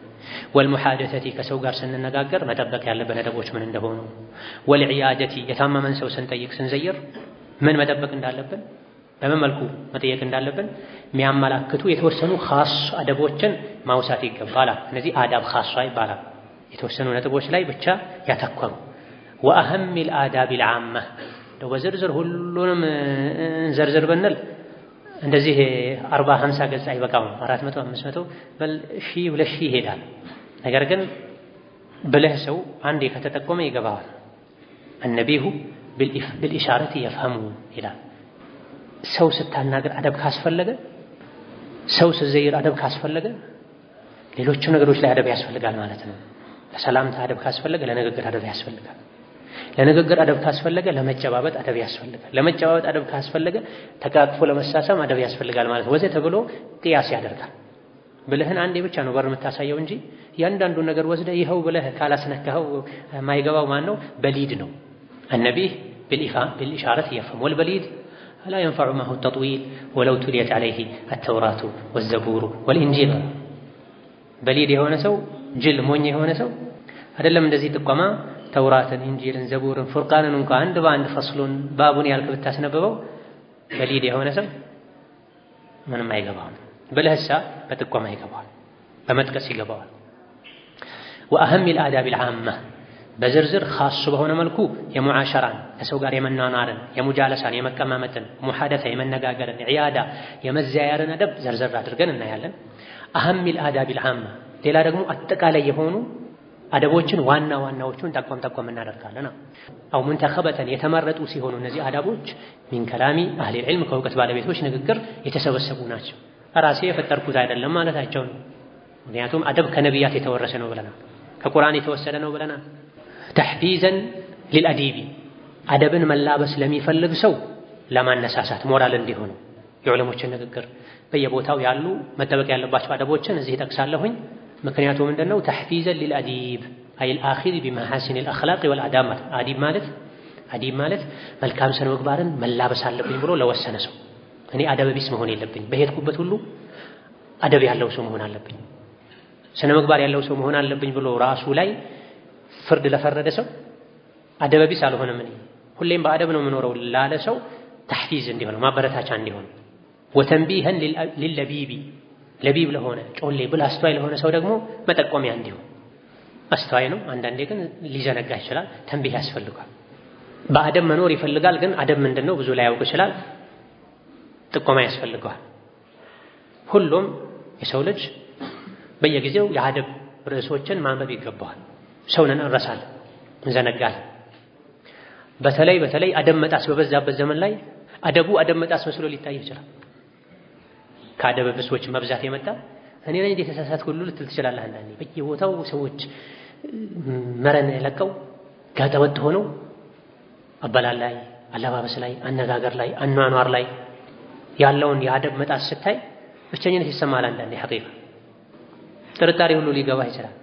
[SPEAKER 1] ወልሙሐደሰቲ ከሰው ጋር ስንነጋገር መጠበቅ ያለብን አደቦች ምን እንደሆኑ ወልዒያደቲ የታመመን ሰው ስንጠይቅ ስንዘይር ምን መጠበቅ እንዳለብን በምን መልኩ መጠየቅ እንዳለብን የሚያመላክቱ የተወሰኑ ኻስ አደቦችን ማውሳት ይገባል። እነዚህ አዳብ ኻሷ ይባላል። የተወሰኑ ነጥቦች ላይ ብቻ ያተኮሩ ወአህሚል አዳቢል ዓማ በዝርዝር ሁሉንም ዘርዝር ብንል እንደዚህ 40-50 ገጽ አይበቃም። 400-500 በል 1000-2000 ይሄዳል። ነገር ግን ብልህ ሰው አንዴ ከተጠቆመ ይገባዋል። النبيه بالإشارة يفهمه ይላል። ሰው ስታናገር አደብ ካስፈለገ ሰው ስዘይር አደብ ካስፈለገ ሌሎችም ነገሮች ላይ አደብ ያስፈልጋል ማለት ነው። ለሰላምታ አደብ ካስፈለገ ለንግግር አደብ ያስፈልጋል። ለንግግር አደብ ካስፈለገ ለመጨባበጥ አደብ ያስፈልጋል። ለመጨባበጥ አደብ ካስፈለገ ተቃቅፎ ለመሳሳም አደብ ያስፈልጋል ማለት ወዘተ ተብሎ ቅያስ ያደርጋል። ብልህን አንዴ ብቻ ነው በር የምታሳየው እንጂ ያንዳንዱ ነገር ወስደህ ይኸው ብለህ ካላስነካኸው ማይገባው ማን ነው? በሊድ ነው። النبي بالإشارة يفهم والبليد لا ينفع معه التطويل ولو تليت عليه التوراة والزبور والإنجيل بليد የሆነ ሰው ጅል ሞኝ የሆነ ሰው አይደለም እንደዚህ ጥቆማ ተውራትን ኢንጂልን ዘቡርን ፉርቃንን እንኳን አንድ በአንድ ፈስሉን ባቡን ያልክ ብታስነበበው በሊድ የሆነ ሰው ምንም አይገባውም። በለህሳ በጥቆማ ይገባዋል፣ በመጥቀስ ይገባዋል። وأهم الآداب العامة በዝርዝር ኻስ በሆነ መልኩ የሙዓሸራን ከሰው ጋር የመናናርን የሙጃለሳን የመቀማመጥን ሙሐደሳ የመነጋገርን ዒያዳ የመዘያየርን አደብ ዘርዘር አድርገን እናያለን። أهم الآداب العامة ሌላ ደግሞ አጠቃላይ የሆኑ አደቦችን ዋና ዋናዎቹን ጠቆም እናደርጋለን። አው ሙንተኸበተን የተመረጡ ሲሆኑ እነዚህ አዳቦች ሚን ከላሚ አህሊ ዒልም ከእውቀት ባለቤቶች ንግግር የተሰበሰቡ ናቸው። ራሴ የፈጠርኩት አይደለም ማለታቸው ነው። ምክንያቱም አደብ ከነቢያት የተወረሰ ነው ብለናል፣ ከቁርአን የተወሰደ ነው ብለናል። ተሕፊዘን ሊልአዲቢ አደብን መላበስ ለሚፈልግ ሰው ለማነሳሳት ሞራል እንዲሆኑ የዑለሞችን ንግግር በየቦታው ያሉ መጠበቅ ያለባቸው አደቦችን እዚህ ጠቅሳለሁኝ። ምክንያቱ ምንድነው? ተሕፊዘን ሊልአዲብ አይ አልአኺዝ ቢመሐሲን አልአኽላቅ ወልአዳብ አዲብ ማለት መልካም ስነ ምግባርን መላበስ አለብኝ ብሎ ለወሰነ ሰው እኔ አደብ ቢስ መሆን የለብኝ። በሄድኩበት ሁሉ አደብ ያለው ሰው መሆን አለብኝ፣ ስነ ምግባር ያለው ሰው መሆን አለብኝ ብሎ ራሱ ላይ ፍርድ ለፈረደ ሰው አደብ ቢስ አልሆነም እኔ ሁሌም በአደብ ነው የምኖረው ላለ ሰው ተሕፊዝ እንዲሆን ማበረታቻ እንዲሆን ወተንቢህን ሊለቢቢ ለቢብ ለሆነ ጮሌ ብል አስተዋይ ለሆነ ሰው ደግሞ መጠቆሚያ እንዲሆን። አስተዋይ ነው፣ አንዳንዴ ግን ሊዘነጋ ይችላል። ተንቢህ ያስፈልጋል። በአደብ መኖር ይፈልጋል፣ ግን አደብ ምንድነው ብዙ ላይ ያውቅ ይችላል። ጥቆማ ያስፈልገዋል። ሁሉም የሰው ልጅ በየጊዜው የአደብ ርዕሶችን ማንበብ ይገባዋል። ሰውንን እንረሳለን፣ እንዘነጋለን። በተለይ አደብ መጣስ በበዛበት ዘመን ላይ አደቡ አደብ መጣስ መስሎ ሊታይ ይችላል። ከአደብ ብሶች መብዛት የመጣ እኔ ነኝ የተሳሳትኩ ሁሉ ልትል ትችላለህ። አንዳንዴ በየቦታው ሰዎች መረን ለቀው ጋጠወጥ ሆነው አበላል ላይ፣ አለባበስ ላይ፣ አነጋገር ላይ፣ አኗኗር ላይ ያለውን የአደብ መጣስ ስታይ ብቸኝነት ይሰማል። አንዳንዴ ሐቂቃ ጥርጣሬ ሁሉ ሊገባ ይችላል።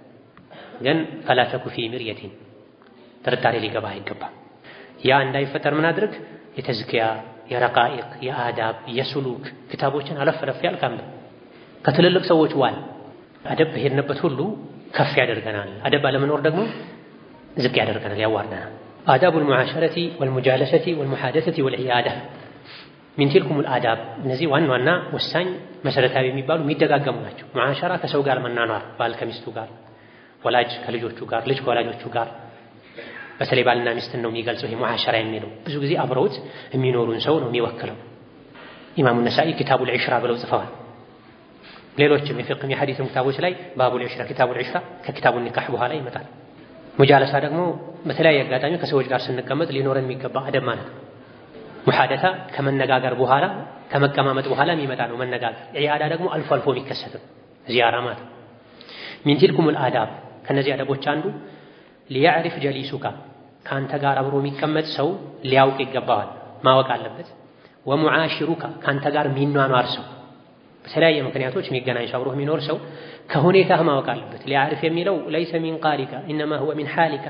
[SPEAKER 1] ግን ፈላ ተኩ ፊ ሚርየቲን ጥርጣሬ ሊገባ አይገባም። ያ እንዳይፈጠር ምን አድርግ? የተዝኪያ የረቃኢቅ የአዳብ የሱሉክ ክታቦችን አለፍ ያልካም ከትልልቅ ሰዎች ዋል አደብ በሄድንበት ሁሉ ከፍ ያደርገናል። አደብ አለመኖር ደግሞ ዝቅ ያደርገናል፣ ያዋርደናል። አዳቡል ሙዓሸረቲ ወልሙጃለሰቲ ወልሙሐደሰቲ ወልዒያዳ ሚን ቲልኩሙል አዳብ። እነዚህ ዋና ወሳኝ መሰረታዊ የሚባሉ የሚደጋገሙ ናቸው። ሙዓሸራ ከሰው ጋር መናኗር፣ ባል ከሚስቱ ጋር፣ ወላጅ ከልጆቹ ጋር፣ ልጅ ከወላጆቹ ጋር። በተለይ ባልና ሚስትን ነው የሚገልጸው ይሄ ሙዓሸራ የሚለው። ብዙ ጊዜ አብረውት የሚኖሩን ሰው ነው የሚወክለው። ኢማሙ ነሳኢ ኪታቡል ዒሽራ ብለው ጽፈዋል። ሌሎችም የፊቅህ የሐዲስም ክታቦች ላይ ባቡል ዒሽራ ኪታቡል ዒሽራ ከኪታቡ ኒካህ በኋላ ይመጣል። ሙጃለሳ ደግሞ በተለያየ አጋጣሚ ከሰዎች ጋር ስንቀመጥ ሊኖረን የሚገባ አደብ ማለት ነው። ሙሐደታ ከመነጋገር በኋላ ከመቀማመጥ በኋላ የሚመጣ ነው መነጋገር። ዒያዳ ደግሞ አልፎ አልፎ የሚከሰት ዚያራ ማለት ነው። ሚን ቲልኩሙል አዳብ ከነዚህ አደቦች አንዱ ሊያዕሪፍ ጀሊሱካ ከአንተ ጋር አብሮ የሚቀመጥ ሰው ሊያውቅ ይገባዋል፣ ማወቅ አለበት። ወሙዓሽሩካ ከአንተ ጋር የሚኗኗር ሰው በተለያየ ምክንያቶች የሚገናኝ ሰው አብሮህ የሚኖር ሰው ከሁኔታህ ማወቅ አለበት። ሊያዕሪፍ የሚለው ለይሰ ሚን ቃሊካ ኢነማ ሁወ ሚን ሓሊካ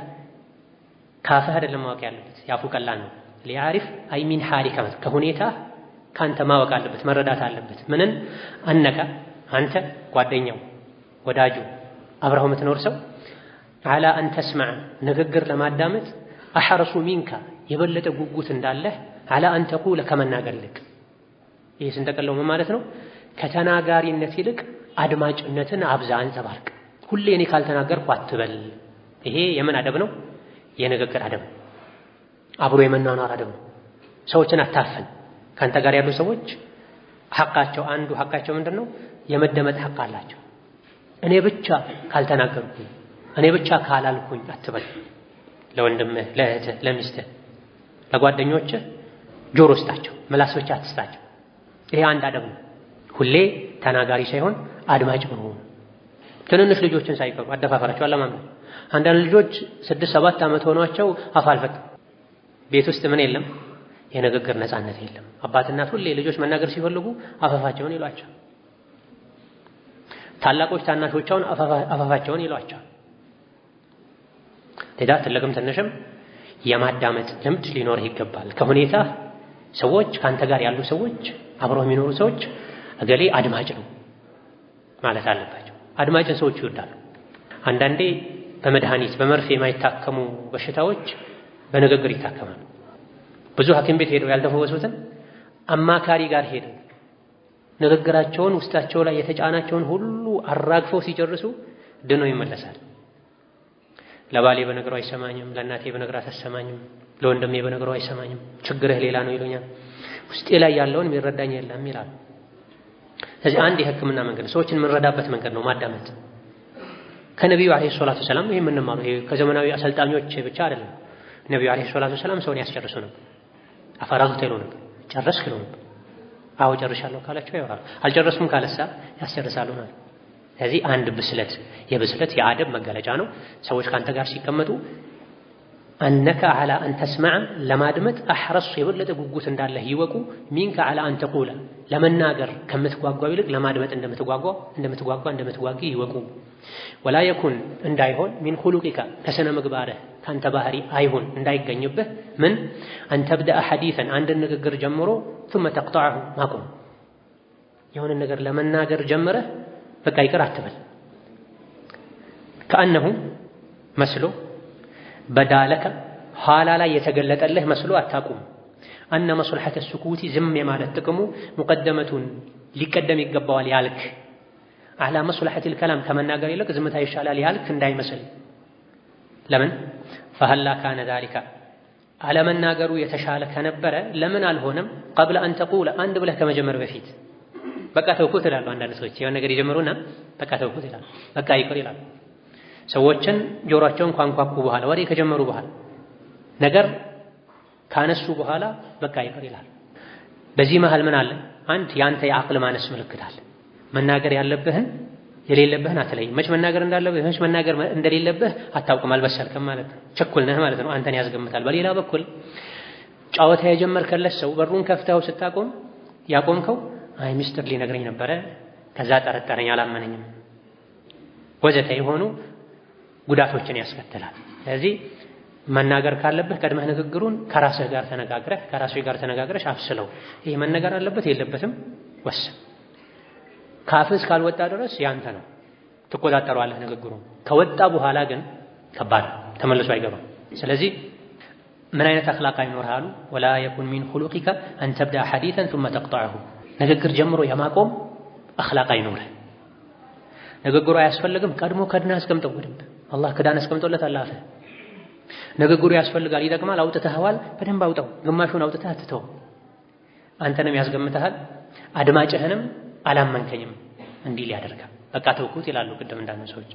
[SPEAKER 1] ካፍህ አይደለም ማወቅ ያለበት፣ ያፉ ቀላል ነው። ሊያዕሪፍ አይ ሚን ሓሊካ ከሁኔታህ ከአንተ ማወቅ አለበት፣ መረዳት አለበት። ምንን? አነካ አንተ ጓደኛው ወዳጁ አብረው የምትኖር ሰው አላ አን ተስመዐ ንግግር ለማዳመጥ አሐረሱ ሚንካ የበለጠ ጉጉት እንዳለህ አላ አን ተቁለ ከመናገር ይልቅ። ይህ ስንጠቀለው ምን ማለት ነው? ከተናጋሪነት ይልቅ አድማጭነትን አብዛ፣ አንጸባርቅ። ሁሌ እኔ ካልተናገርኩ አትበል። ይሄ የምን አደብ ነው? የንግግር አደብ፣ አብሮ የመናኗር አደብ ነው። ሰዎችን አታፈን። ከአንተ ጋር ያሉ ሰዎች ሐቃቸው አንዱ ሐቃቸው ምንድን ነው? የመደመጥ ሐቅ አላቸው። እኔ ብቻ ካልተናገርኩኝ እኔ ብቻ ካላልኩኝ አትበል። ለወንድምህ፣ ለእህትህ፣ ለሚስትህ፣ ለጓደኞችህ ጆሮ ስጣቸው፣ ምላስ ብቻ አትስጣቸው። ይሄ አንድ አደብ ነው። ሁሌ ተናጋሪ ሳይሆን አድማጭ መሆን። ትንንሽ ልጆችን ሳይቀሩ አደፋፈራቸው አለማመን። አንዳንድ ልጆች 6-7 ዓመት ሆኗቸው አፍ አልፈቱም። ቤት ውስጥ ምን የለም? የንግግር ነፃነት የለም። አባት እናት ሁሌ ልጆች መናገር ሲፈልጉ አፈፋቸውን ይሏቸው፣ ታላቆች ታናሾቻውን አፈፋቸውን ይሏቸው። ለዳ ትልቅም ትንሽም የማዳመጥ ልምድ ሊኖርህ ይገባል። ከሁኔታ ሰዎች ካንተ ጋር ያሉ ሰዎች አብረው የሚኖሩ ሰዎች እገሌ አድማጭ ነው ማለት አለባቸው። አድማጭን ሰዎች ይወዳሉ። አንዳንዴ በመድኃኒት በመርፌ የማይታከሙ በሽታዎች በንግግር ይታከማሉ። ብዙ ሐኪም ቤት ሄደው ያልተፈወሱትን አማካሪ ጋር ሄደው ንግግራቸውን ውስጣቸው ላይ የተጫናቸውን ሁሉ አራግፈው ሲጨርሱ ድነው ይመለሳል። ለባሌ በነገሩ አይሰማኝም፣ ለእናቴ በነገራት አሰማኝም፣ ለወንድሜ በነገሩ አይሰማኝም፣ ችግርህ ሌላ ነው ይሉኛል፣ ውስጤ ላይ ያለውን የሚረዳኝ የለም ይላል። ስለዚህ አንድ የሕክምና መንገድ ሰዎችን የምንረዳበት መንገድ ነው ማዳመጥ። ከነቢዩ ዓለይሂ ሰላቱ ወሰላም ይሄ የምንማረው ይሄ ከዘመናዊ አሰልጣኞች ብቻ አይደለም። ነቢዩ ዓለይሂ ሰላቱ ወሰላም ሰውን ያስጨርሱ ነበር። አፈራግተ ይሉ ነበር፣ ጨረስክ ይሉ ነበር። አዎ ጨርሻለሁ ካላቸው ያወራሉ፣ አልጨረስኩም ካለሳ ያስጨርሳሉ ማለት። ስለዚህ አንድ ብስለት የብስለት የአደብ መገለጫ ነው። ሰዎች ካንተ ጋር ሲቀመጡ أنك على أن تسمع لما دمت أحرص يبلغ ጉጉት እንዳለህ ይወቁ ሚንከ على أن تقول ለመናገር ከምትጓጓው ይልቅ ለማ ድመት እንደምትጓጓ ይወቁ ولا يكن እንዳይሆን من خلقك ከስነ ምግባርህ ካንተ ባህሪ አይሆን እንዳይገኝብህ ምን أن تبدأ حديثا አንድ ንግግር ጀምሮ ثم تقطعه ማቆም የሆነ ነገር ለመናገር ጀምረህ በቃ ይቅር አትበል كأنه መስሎ በዳለከ ኋላ ላይ የተገለጠልህ መስሎ አታቁም أن مصلحة السكوت ዝም የማለት ጥቅሙ ሙቀደመቱን ሊቀደም ይገባዋል ያልክ على مصلحة الكلام ከመናገር ይልቅ ዝምታ ይሻላል ያልክ እንዳይመስል ለምን فهلا كان ذلك على መናገሩ የተሻለ ከነበረ ለምን አልሆነም قبل أن تقول አንድ ብለህ ከመጀመር በፊት በቃ ተውኩት ይላሉ አንዳንድ ሰዎች የሆነ ነገር ይጀምሩና በቃ ተውኩት ይላሉ በቃ ይቅር ይላሉ ሰዎችን ጆሮአቸውን ኳንኳኩ በኋላ ወሬ ከጀመሩ በኋላ ነገር ካነሱ በኋላ በቃ ይቅር ይላል በዚህ መሃል ምን አለ አንድ ያንተ የአቅል ማነስ ምልክት አለ መናገር ያለብህን የሌለብህን አትለይም መች መናገር እንዳለብህ መች መናገር እንደሌለብህ አታውቅም አልበሰልክም ማለት ነው ቸኩል ነህ ማለት ነው አንተን ያስገምታል በሌላ በኩል ጫወታ የጀመርከለት ሰው በሩን ከፍተው ስታቆም ያቆምከው አይ ሚስጥር ሊነግረኝ ነበረ ከዛ ጠረጠረኝ አላመነኝም ወዘተ የሆኑ ጉዳቶችን ያስከትላል ስለዚህ መናገር ካለብህ ቀድመህ ንግግሩን ከራስህ ጋር ተነጋግረሽ አፍስለው ይሄ መነገር አለበት የለበትም ወስን ካፍስ ካልወጣ ድረስ ያንተ ነው ትቆጣጠረዋለህ ንግግሩን ከወጣ በኋላ ግን ከባድ ተመልሶ አይገባም ስለዚህ ምን አይነት አኽላቅ አይኖርሃሉ ولا يكن من خلقك أن تبدأ حديثا ثم تقطعه ንግግር ጀምሮ የማቆም አኽላቅ አይኖርህ ንግግሩ አያስፈልግም ቀድሞ ከድና አስቀምጠው በደንብ አላህ ክዳን አስቀምጦለት አላፈ ንግግሩ ያስፈልጋል ይጠቅማል አውጥተህዋል በደንብ አውጣው ግማሹን አውጥተህ አትተው አንተንም ያስገምተሃል አድማጭህንም አላመንከኝም እንዲል ያደርጋል በቃ ተውኩት ይላሉ ቅድም እንዳነሱ ሰዎች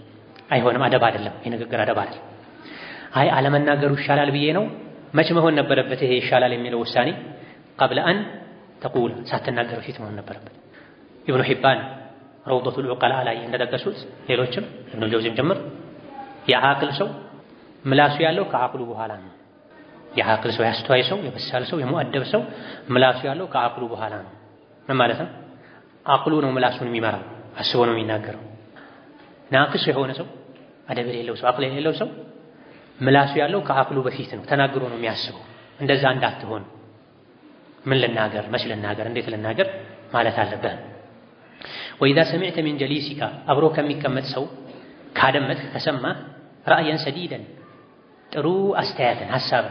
[SPEAKER 1] አይሆንም አደብ አይደለም የንግግር አደብ አይደለም አይ አለመናገሩ ይሻላል ብዬ ነው መች መሆን ነበረበት ይሄ ይሻላል የሚለው ውሳኔ قبل أن تقول ሳትናገር ፊት መሆን ነበረበት ኢብኑ ሒባን ረውደቱል ዑቀላ ላይ እንደጠቀሱት ሌሎችም ኢብኑ ጀውዚም ጀምር የአቅል ሰው ምላሱ ያለው ከአቅሉ በኋላ ነው የአቅል ሰው ያስተዋይ ሰው የበሳል ሰው የሙአደብ ሰው ምላሱ ያለው ከአቅሉ በኋላ ነው ምን ማለት ነው አቅሉ ነው ምላሱን የሚመራው አስቦ ነው የሚናገረው ናቅስ የሆነ ሰው አደብ የሌለው ሰው አቅል የሌለው ሰው ምላሱ ያለው ከአቅሉ በፊት ነው ተናግሮ ነው የሚያስበው እንደዛ እንዳትሆን ምን ልናገር መች ልናገር እንዴት ልናገር ማለት አለብህ وإذا سمعت من جليسك አብሮ ከሚቀመጥ ሰው ካደመጥክ ከሰማህ رأيا سديدا ጥሩ አስተያየትን ሐሳብ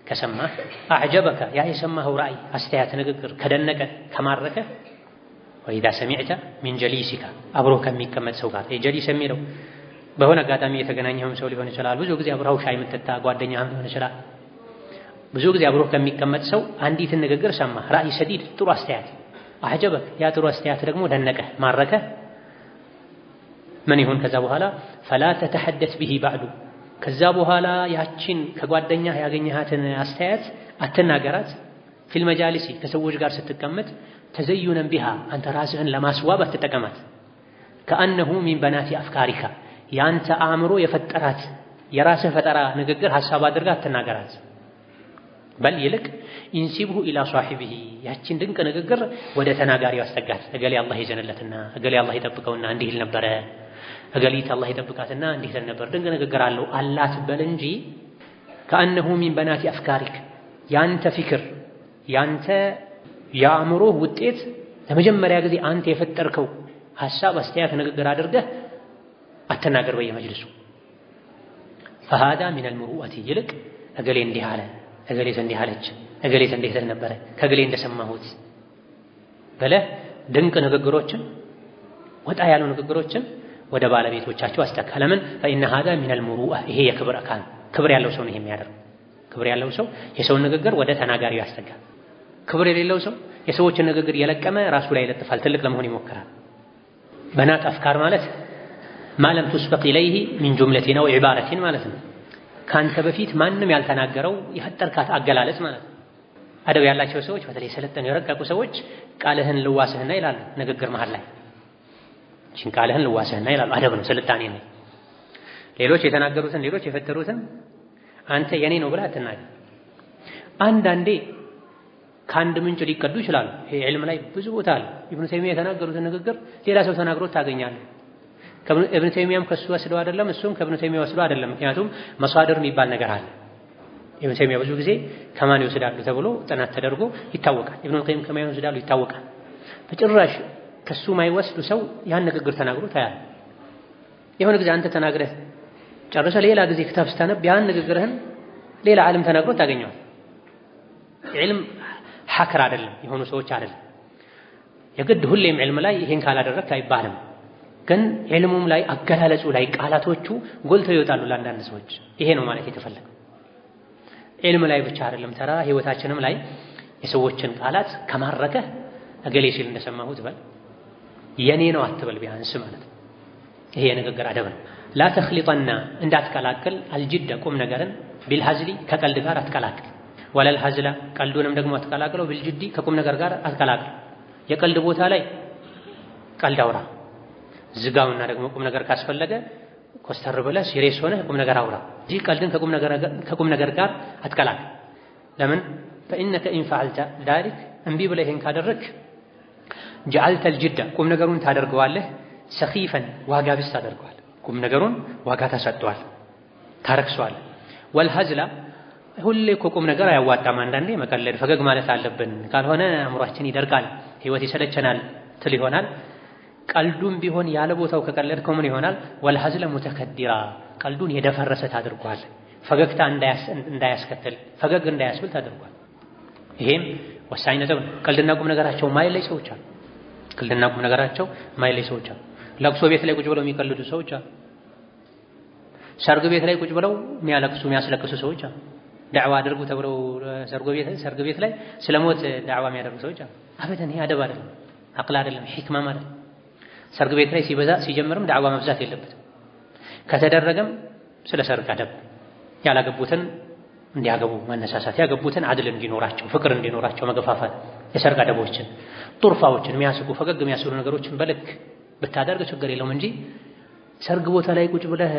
[SPEAKER 1] ከሰማህ أعجبك ያ የሰማኸው ራእይ አስተያየት ንግግር ከደነቀ ከማረከ وإذا سمعت من جليسك አብሮ ከሚቀመጥ ሰው ጋር የጀሊስ የሚለው በሆነ አጋጣሚ የተገናኘኸው ሰው ሊሆን ይችላል ብዙ ጊዜ አብረው ሻይ የምትጠጣ ጓደኛህ ሊሆን ይችላል ብዙ ጊዜ አብሮ ከሚቀመጥ ሰው አንዲትን ንግግር ሰማህ ራእይ ሰዲድ ጥሩ አስተያየት أعجبك ያ ጥሩ አስተያየት ደግሞ ደነቀ ማረከ ምን ይሁን ከዛ በኋላ فلا تتحدث به بعد ከዛ በኋላ ያቺን ከጓደኛህ ያገኘሃትን አስተያየት አትናገራት في المجالس ከሰዎች ጋር ስትቀመጥ تزينا بها አንተ ራስህን ለማስዋብ አትጠቀማት كأنه من بنات أفكارك ያንተ አእምሮ የፈጠራት የራስህ ፈጠራ ንግግር ሐሳብ አድርጋ አትናገራት በል ይልቅ ኢንሲብሁ ኢላ ሷሂቢሂ ያቺን ድንቅ ንግግር ወደ ተናጋሪው አስጠጋት እገሌ አላህ ይዘንለትና እገሌ አላህ ይጠብቀውና እንዲህ ይል ነበረ እገሊት አላህ ይጠብቃትና እንዲህ ይል ነበር ድንቅ ንግግር አለው አላት በል እንጂ كأنه من بنات أفكارك ያንተ ፍክር ያንተ የአእምሮ ውጤት ለመጀመሪያ ጊዜ አንተ የፈጠርከው ሐሳብ አስተያየት ንግግር አድርገህ አትናገር በየመጅልሱ فهذا من المروءة ይልቅ እገሌ እንዲህ አለ እገሌት እንዲህ አለች እገሌት እንዲህ ትል ነበረ ከእገሌ እንደሰማሁት በለህ ድንቅ ንግግሮችን ወጣ ያሉ ንግግሮችን ወደ ባለቤቶቻቸው አስተካ ለምን فإن هذا من المروءة ይሄ የክብር አካል ክብር ያለው ሰው ነው የሚያደርገው ክብር ያለው ሰው የሰውን ንግግር ወደ ተናጋሪው ያስተጋል ክብር የሌለው ሰው የሰዎችን ንግግር የለቀመ ራሱ ላይ ይለጥፋል ትልቅ ለመሆን ይሞክራል በናት አፍካር ማለት ማለም تسبق إليه من جملة أو عبارة ማለት ነው ካንተ በፊት ማንም ያልተናገረው የፈጠርካት አገላለጽ ማለት ነው አደብ ያላቸው ሰዎች በተለይ ሰለጠኑ የረቀቁ ሰዎች ቃልህን ልዋስህና ይላሉ ንግግር መሃል ላይ እቺን ቃልህን ልዋስህና ይላሉ አደብ ነው ስልጣኔ ነው ሌሎች የተናገሩትን ሌሎች የፈጠሩትን አንተ የኔ ነው ብለህ አትናገር። አንዳንዴ ከአንድ ምንጭ ሊቀዱ ይችላሉ። ይሄ ዒልም ላይ ብዙ ቦታ አለ። ኢብኑ ተይሚያ የተናገሩትን ንግግር ሌላ ሰው ተናግሮት ታገኛለህ። ኢብኑ ተይሚያም ከሱ ወስደው አይደለም፣ እሱም ከኢብኑ ተይሚያ ወስደው አይደለም። ምክንያቱም መሷድር የሚባል ነገር አለ። ኢብኑ ተይሚያ ብዙ ጊዜ ከማን ይወስዳሉ ተብሎ ጥናት ተደርጎ ይታወቃል። ኢብኑ ቀይም ከማን ይወስዳሉ ይታወቃል። በጭራሽ ከሱ ማይወስዱ ሰው ያን ንግግር ተናግሮ ታያል። የሆነ ጊዜ አንተ ተናግረህ ጨርሰህ ሌላ ጊዜ ክታብ ስታነብ ያን ንግግርህን ሌላ ዓለም ተናግሮ ታገኘዋል። ዒልም ሐክር አይደለም፣ የሆኑ ሰዎች አይደለም። የግድ ሁሌም ዒልም ላይ ይሄን ካላደረግክ አይባልም። ግን ዒልሙም ላይ አገላለጹ ላይ ቃላቶቹ ጎልተው ይወጣሉ ለአንዳንድ ሰዎች። ይሄ ነው ማለት የተፈለገው። ዒልም ላይ ብቻ አይደለም፣ ተራ ህይወታችንም ላይ የሰዎችን ቃላት ከማረከህ እገሌ ሲል እንደሰማሁት በል፣ የኔ ነው አትበል ቢያንስ ማለት ነው። ይሄ የንግግር አደብ ነው። ላ ተኽሊጠና እንዳትቀላቅል አልጅደ ቁም ነገርን ቢልሐዝሊ ከቀልድ ጋር አትቀላቅል። ወለል ሐዝላ ቀልዱንም ደግሞ አትቀላቅለው ቢልጅዲ ከቁም ነገር ጋር አትቀላቅል። የቀልድ ቦታ ላይ ቀልድ አውራ ዝጋውና ደግሞ ቁም ነገር ካስፈለገ ኮስተር ብለህ ሲሪየስ ሆነህ ቁም ነገር አውራ እንጂ ቀልድን ከቁም ነገር ጋር አትቀላቅል። ለምን ፈኢነከ ኢን ፈዐልተ ዛሊክ እምቢ ብለህ ይሄን ካደረግክ ጀዐልተ አልጅደ ቁም ነገሩን ታደርገዋለህ ሰኺፈን ዋጋ ቢስ ታደርገዋለህ። ቁም ነገሩን ዋጋ ተሰጥቷል ታረክሰዋለህ። ወልሐዝላ ሁሌ እኮ ቁም ነገር አያዋጣም። አንዳንዴ መቀለድ ፈገግ ማለት አለብን፣ ካልሆነ አእምሯችን ይደርቃል፣ ህይወት ይሰለቸናል ትል ይሆናል። ቀልዱም ቢሆን ያለ ቦታው ከቀለድከው ምን ይሆናል? ወልሐዝለ ሙተከዲራ ቀልዱን የደፈረሰ ታድርጓል። ፈገግታ እንዳያስከትል ፈገግ እንዳያስብል ታድርጓል። ይሄም ወሳኝ ነጥብ ነው። ቀልድና ቁም ነገራቸው ማይለይ ሰዎች አሉ። ቀልድና ቁም ነገራቸው ማይለይ ሰዎች አሉ። ለቅሶ ቤት ላይ ቁጭ ብለው የሚቀልዱ ሰዎች አሉ። ሰርግ ቤት ላይ ቁጭ ብለው የሚያስለቅሱ ሰዎች አሉ። ዳዕዋ አድርጉ ተብለው ሰርግ ቤት ላይ ስለሞት ዳዕዋ የሚያደርጉ ሰዎች አሉ። አበደን ይሄ አደብ አይደለም፣ አቅል አይደለም፣ ሒክማም አይደለም። ሰርግ ቤት ላይ ሲጀምርም ዳዕዋ መብዛት የለበትም። ከተደረገም ስለ ሰርግ አደብ ያላገቡትን እንዲያገቡ ማነሳሳት፣ ያገቡትን አድል እንዲኖራቸው ፍቅር እንዲኖራቸው መገፋፋት፣ የሰርግ አደቦችን ጡርፋዎችን የሚያስቁ ፈገግ የሚያስብሉ ነገሮችን በልክ ብታደርግ ችግር የለውም እንጂ ሰርግ ቦታ ላይ ቁጭ ብለህ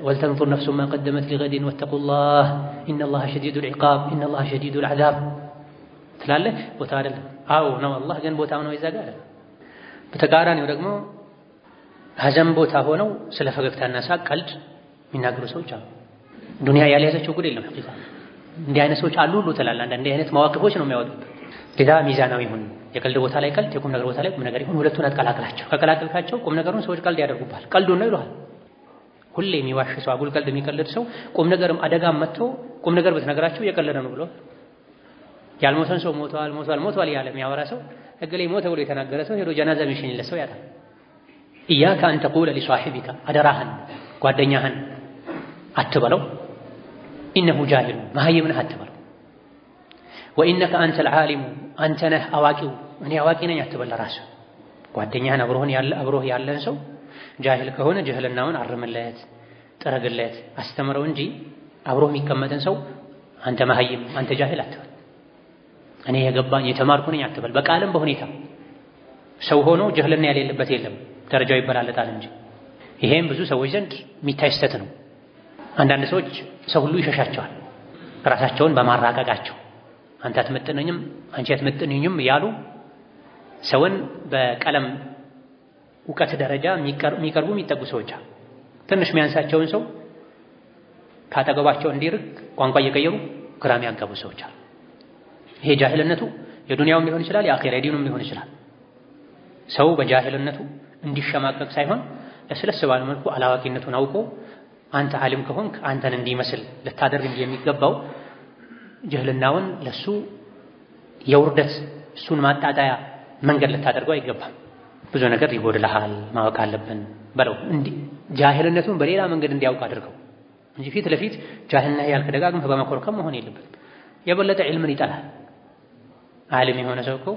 [SPEAKER 1] ወልተንዙር ነፍሱ ማ ቀደመት ሊገዲን ወተቁላህ ኢነላህ ሸዲዱል ዒቃብ ኢነላህ ሸዲዱል ዐዛብ ትላለህ። ቦታ አይደለም። አዎ ነው አላህ ግን ቦታው ነው ይዘጋ አይደለም። በተቃራኒው ደግሞ ሀዘን ቦታ ሆነው ስለ ፈገግታና ሳቅ ቀልድ የሚናገሩ ሰዎች አሉ። ዱንያ ያልያዘችው ጉድ የለም። ሐቂቃ እንዲህ አይነት ሰዎች አሉ ሁሉ ትላለህ። አንዳንድ አይነት መዋቅፎች ነው የሚያወጡት። ሌላ ሚዛናዊ ይሁን። የቀልድ ቦታ ላይ ቀልድ፣ የቁም ነገር ቦታ ላይ ቁም ነገር ይሁን። ሁለቱን አትቀላቅላቸው። ከቀላቅልካቸው ቁም ነገሩን ሰዎች ቀልድ ያደርጉባል። ቀልዱን ነው ይሉሃል። ሁሌ የሚዋሽ ሰው አጉል ቀልድ የሚቀልድ ሰው ቁም ነገርም አደጋም መጥቶ ቁም ነገር ብትነግራቸው እየቀለደ ነው ብሎ ያልሞተን ሰው ሞቷል ያለ የሚያወራ ሰው እገሌ ሞተ ብሎ የተናገረ ሰው ሄዶ ጀናዛ የሚሸኝለት ሰው ያጣል። ኢያከ አን ተቁለ ሊሷሒቢካ አደራህን ጓደኛህን አትበለው ኢነሁ ጃሂሉ መሀይም ነህ አትበለው። ወኢነከ አንተል ዓሊሙ አንተ ነህ አዋቂው እኔ አዋቂ ነኝ አትበል ለራስህ። ጓደኛህን አብሮህ ያለን ሰው ጃሂል ከሆነ ጅህልናውን አርምለት፣ ጥረግለት፣ አስተምረው እንጂ አብሮህ የሚቀመጥን ሰው አንተ መሀይም አንተ ጃሂል አትበል። እኔ የገባኝ የተማርኩ ነኝ አትበል። በቃልም በሁኔታ ሰው ሆኖ ጅህልና የሌለበት የለም፣ ደረጃው ይበላለጣል እንጂ። ይሄም ብዙ ሰዎች ዘንድ የሚታይ ስህተት ነው። አንዳንድ ሰዎች ሰው ሁሉ ይሸሻቸዋል ራሳቸውን በማራቀቃቸው። አንተ አትመጥነኝም አንቺ አትመጥነኝም እያሉ ሰውን በቀለም እውቀት ደረጃ የሚቀርቡ የሚጠጉ ሰዎች አሉ። ትንሽ የሚያንሳቸውን ሰው ካጠገባቸው እንዲርቅ ቋንቋ እየቀየሩ ግራ የሚያጋቡ ሰዎች አሉ። ይሄ ጃሂልነቱ የዱንያውም ሊሆን ይችላል፣ የአኺራ ዲኑም ሊሆን ይችላል። ሰው በጃሂልነቱ እንዲሸማቀቅ ሳይሆን ለስለስ ባለ መልኩ አላዋቂነቱን አውቆ አንተ ዓሊም ከሆንክ አንተን እንዲመስል ልታደርግ እንጂ የሚገባው ጅህልናውን ለሱ የውርደት እሱን ማጣጣያ መንገድ ልታደርገው አይገባም። ብዙ ነገር ይጎድልሃል ማወቅ አለብን በለው። ጃሂልነቱን በሌላ መንገድ እንዲያውቅ አድርገው እንጂ ፊት ለፊት ጃሂል ነህ ያልክ ደጋግመህ በመኮርከም መሆን የለበትም። የበለጠ ዒልምን ይጠላል። ዓሊም የሆነ ሰው እኮ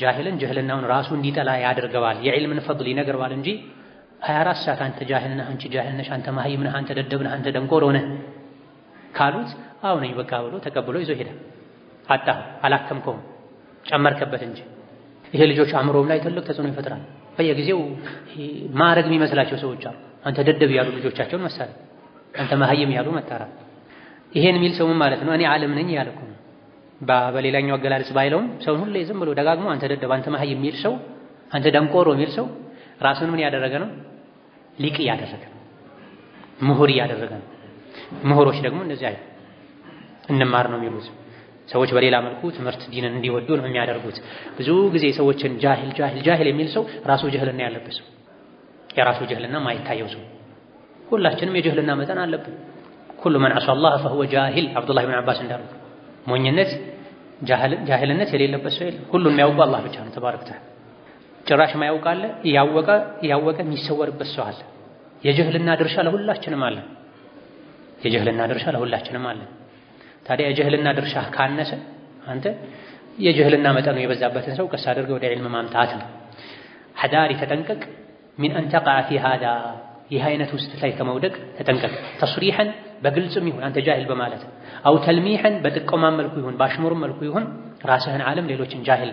[SPEAKER 1] ጃሂልን ጅህልናውን ራሱ እንዲጠላ ያደርገዋል። የዒልምን ፈድል ይነግረዋል እንጂ 24 ሰዓት አንተ ጃሂል ነህ፣ አንቺ ጃሂል ነሽ፣ አንተ መሀይም ነህ፣ አንተ ደደብ ነህ፣ አንተ ደንቆሮ ነህ ካሉት አዎ ነኝ በቃ ብሎ ተቀብሎ ይዞ ሄደ። አጣህ አላከምከውም፣ ጨመርከበት እንጂ። ይሄ ልጆች አእምሮም ላይ ትልቅ ተጽዕኖ ይፈጥራል። በየጊዜው ማዕረግ የሚመስላቸው ሰዎች አሉ። አንተ ደደብ ያሉ ልጆቻቸውን መሳል፣ አንተ መሀይም ያሉ መታራት። ይሄን የሚል ሰው ምን ማለት ነው? እኔ ዓለም ነኝ ያልኩ በሌላኛው አገላለጽ ባይለውም ሰውን ሁሌ ዝም ብሎ ደጋግሞ አንተ ደደብ፣ አንተ መሀይ የሚል ሰው፣ አንተ ደንቆሮ የሚል ሰው ራሱን ምን ያደረገ ነው? ሊቅ ያደረገ ነው፣ ምሁር ያደረገ ነው። ምሁሮች ደግሞ እንደዚህ አይደል እንማር ነው የሚሉት። ሰዎች በሌላ መልኩ ትምህርት ዲንን እንዲወዱ ነው የሚያደርጉት። ብዙ ጊዜ ሰዎችን ጃሂል የሚል ሰው ራሱ ጅህልና ያለበት ሰው፣ የራሱ ጅህልና ማይታየው ሰው። ሁላችንም የጅህልና መጠን አለብን። ኩሉ መን ዐሳ አላህ ፈሁወ ጃሂል አብዱላህ ብን አባስ እንዳሉት ሞኝነት ጃሂልነት የሌለበት ሰው የለም። ሁሉን የሚያውቀው አላህ ብቻ ነው ተባረከ ወተዓላ። ጭራሽ የማያውቅ አለ፣ እያወቀ የሚሰወርበት ሰው አለ። የጅህልና ድርሻ ለሁላችንም አለ። የጅህልና ድርሻ ለሁላችንም አለ። ታዲያ የጅህልና ድርሻ ካነሰ አንተ የጅህልና መጠኑ የበዛበትን ሰው ቀስ አድርገህ ወደ ዒልም ማምጣት ነው። ሐዳሪ ተጠንቀቅ። ሚን አን ተቀዐ ፊ ሃዛ ይህ አይነት ውስጥ ላይ ከመውደቅ ተጠንቀቅ። ተስሪሐን በግልጽም ይሁን አንተ ጃሂል በማለት አው ተልሚሐን በጥቆማም መልኩ ይሁን በአሽሙርም መልኩ ይሁን ራስህን ዓለም ሌሎችን ጃሂል፣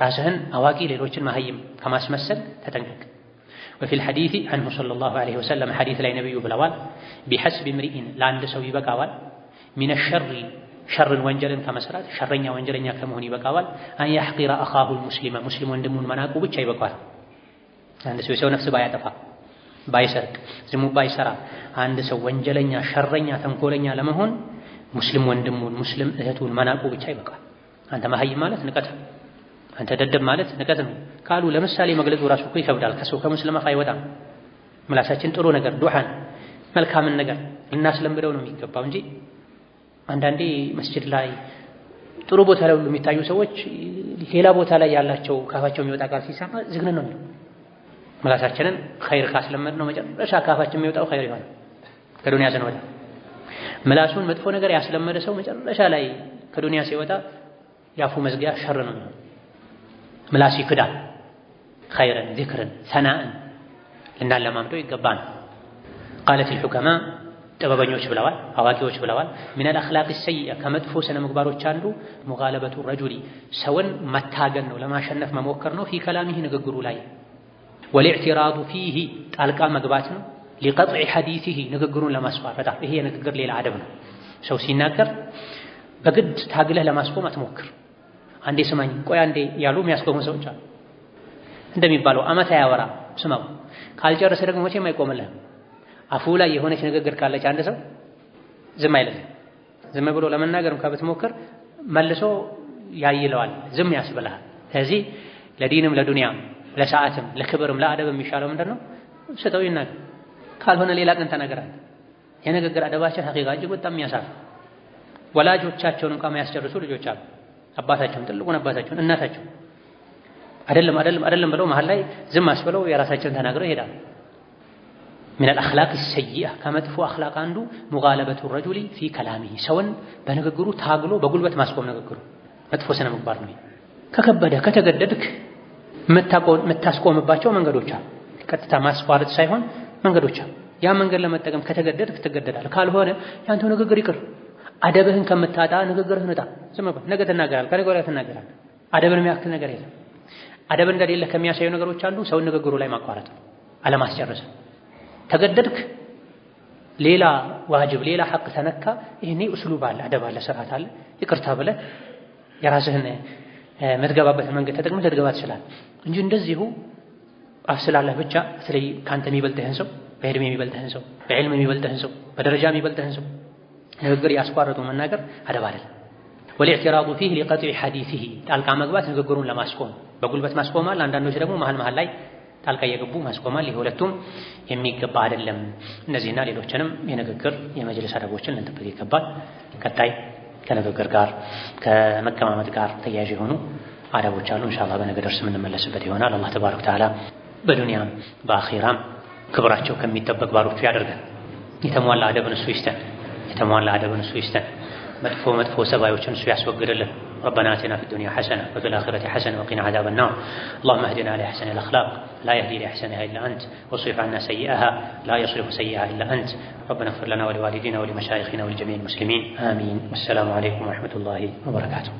[SPEAKER 1] ራስህን አዋቂ ሌሎችን መሀይም ከማስመሰል ተጠንቀቅ። ወፊል ሐዲሲ አንሁ ሰለላሁ ዐለይሂ ወሰለም ሐዲስ ላይ ነብዩ ብለዋል ቢሐስቢ ምርኢን ለአንድ ሰው ይበቃዋል ሚነ ሸሪ ሸርን ወንጀልን ከመስራት ሸረኛ ወንጀለኛ ከመሆን ይበቃዋል አን ያሕቂረ አኻሁል ሙስሊመ ሙስሊም ወንድሙን መናቁ ብቻ ይበቃዋል። አንድ ሰው የሰው ነፍስ ባያጠፋ ባይሰርቅ ዝሙት ባይሰራ አንድ ሰው ወንጀለኛ ሸረኛ ተንኮለኛ ለመሆን ሙስሊም ወንድሙን ሙስሊም እህቱን መናቁ ብቻ ይበቃል። አንተ መሀይም ማለት ንቀት፣ አንተ ደደብ ማለት ንቀት ነው ካሉ ለምሳሌ መግለጹ ራሱ እኮ ይከብዳል። ከሰው ከሙስሊም አፍ አይወጣም። ምላሳችን ጥሩ ነገር ዱዓን መልካምን ነገር ልናስለምደው ነው የሚገባው እንጂ አንዳንዴ መስጂድ ላይ ጥሩ ቦታ ላይ ሁሉ የሚታዩ ሰዎች ሌላ ቦታ ላይ ያላቸው ካፋቸው የሚወጣ ቃል ሲሰማ ዝግነ ነው የሚለው። ምላሳችንን ኸይር ካስለመድ ነው መጨረሻ ካፋችን የሚወጣው ኸይር ይሆናል። ከዱንያ ስንወጣ ምላሱን መጥፎ ነገር ያስለመደ ሰው መጨረሻ ላይ ከዱንያ ሲወጣ ያፉ መዝጊያ ሸር ነው። ምላስ ይክዳል። ኸይርን፣ ዚክርን፣ ሰናእን ልናለማምደው ይገባል። ቃለት ልሑከማ ጥበበኞች ብለዋል፣ አዋቂዎች ብለዋል ሚነል አኽላቅ ሰይአ ከመጥፎ ስነ ምግባሮች አንዱ ሙጋለበቱ ረጁሊ ሰውን መታገል ነው፣ ለማሸነፍ መሞከር ነው። ፊ ከላሚሂ ንግግሩ ላይ ወልኢዕቲራዱ ፊሂ ጣልቃ መግባት ነው። ሊቀጥዒ ሐዲሲሂ ንግግሩን ለማስቋረጥ ይሄ የንግግር ሌላ አደብ ነው። ሰው ሲናገር በግድ ታግለህ ለማስቆም አትሞክር። አንዴ ስማኝ ቆይ አንዴ ያሉ የሚያስቆሙ ሰዎች አሉ። እንደሚባለው አመት ያወራ ስማው ካልጨረሰ ደግሞ መቼም አይቆምልህም። አፉ ላይ የሆነች ንግግር ካለች አንድ ሰው ዝም አይልም። ዝም ብሎ ለመናገርም ካብትሞክር መልሶ ያይለዋል፣ ዝም ያስብልሃል። ስለዚህ ለዲንም ለዱንያም ለሰዓትም ለክብርም ለአደብ የሚሻለው ምንድነው? ስጠው ይናገር። ካልሆነ ሌላ ቀን ተናገራል። የንግግር አደባችን ሐቂቃ እጅግ በጣም የሚያሳፍ ወላጆቻቸውን እንኳን የሚያስጨርሱ ልጆች አሉ። አባታቸውን ጥልቁን አባታቸውን እናታቸውን አይደለም ብለው መሀል ላይ ዝም አስብለው የራሳቸውን ተናግረው ይሄዳሉ። من الأخلاق السيئة ከመጥፎ አኽላቅ አንዱ ሙጋለበቱ ረጁሊ ፊ ከላሚሂ ሰውን በንግግሩ ታግሎ በጉልበት ማስቆም ንግግሩ መጥፎ ስነ ምግባር ነው። ከከበደ ከተገደድክ የምታስቆምባቸው መንገዶች አሉ። ቀጥታ ማስቋረጥ ሳይሆን መንገዶች አሉ። ያ መንገድ ለመጠቀም ከተገደድክ ትገደዳለህ። ካልሆነ ያንተው ንግግር ይቅር። አደብህን ከምታጣ ንግግርህን እጣ። ዝም ብለህ ነገ ትናገራለህ፣ ከነገ ወዲያ ትናገራለህ። አደብን የሚያክል ነገር የለም። አደብ እንደሌለ ከሚያሳዩ ነገሮች አንዱ ሰውን ንግግሩ ላይ ማቋረጥ፣ አለማስጨረስ። ተገደድክ ሌላ ዋጅብ ሌላ ሐቅ ተነካ፣ ይሄኔ እስሉብ አለ፣ አደብ አለ፣ ስርዓት አለ። ይቅርታ ብለህ የራስህን መትገባበትን መንገድ ተጠቅመህ ልትገባ ትችላለህ እንጂ እንደዚሁ አፍስላለህ ብቻ ስለይ ካንተ የሚበልጥህን ሰው በዕድሜ የሚበልጥህን ሰው በዕልም የሚበልጥህን ሰው በደረጃ የሚበልጥህን ሰው ንግግር ያስቋረጡ መናገር አደብ አይደለም። ወልኢዕቲራዱ ፊህ ሊቀጥዒ ሐዲሲሂ ጣልቃ መግባት ንግግሩን ለማስቆም በጉልበት ማስቆማል። አንዳንዶች ደግሞ መሀል ላይ ጣልቃ እየገቡ ማስቆማል። ይሄ ሁለቱም የሚገባ አይደለም። እነዚህና ሌሎችንም የንግግር የመጅልስ አደቦችን ልንጠብቅ ይገባል። ቀጣይ ከንግግር ጋር ከመቀማመጥ ጋር ተያያዥ የሆኑ አደቦች አሉ። ኢንሻአላህ በነገ ደርስ የምንመለስበት ይሆናል። አላህ ተባረከ ወተዓላ በዱንያም በአኺራም ክብራቸው ከሚጠበቅ ባሮቹ ያደርገን። የተሟላ አደብን እሱ ይስጠን። የተሟላ አደብን እሱ ይስጠን። መጥፎ ሰባዮችን እሱ ያስወግድልን። ربنا آتنا في الدنيا حسنة وفي الآخرة حسنة وقنا عذاب النار. اللهم اهدنا لأحسن الأخلاق لا يهدي لأحسنها إلا أنت واصرف عنا سيئها لا يصرف سيئها إلا أنت. ربنا اغفر لنا ولوالدينا ولمشايخنا ولجميع المسلمين آمين. والسلام عليكم ورحمة الله وبركاته.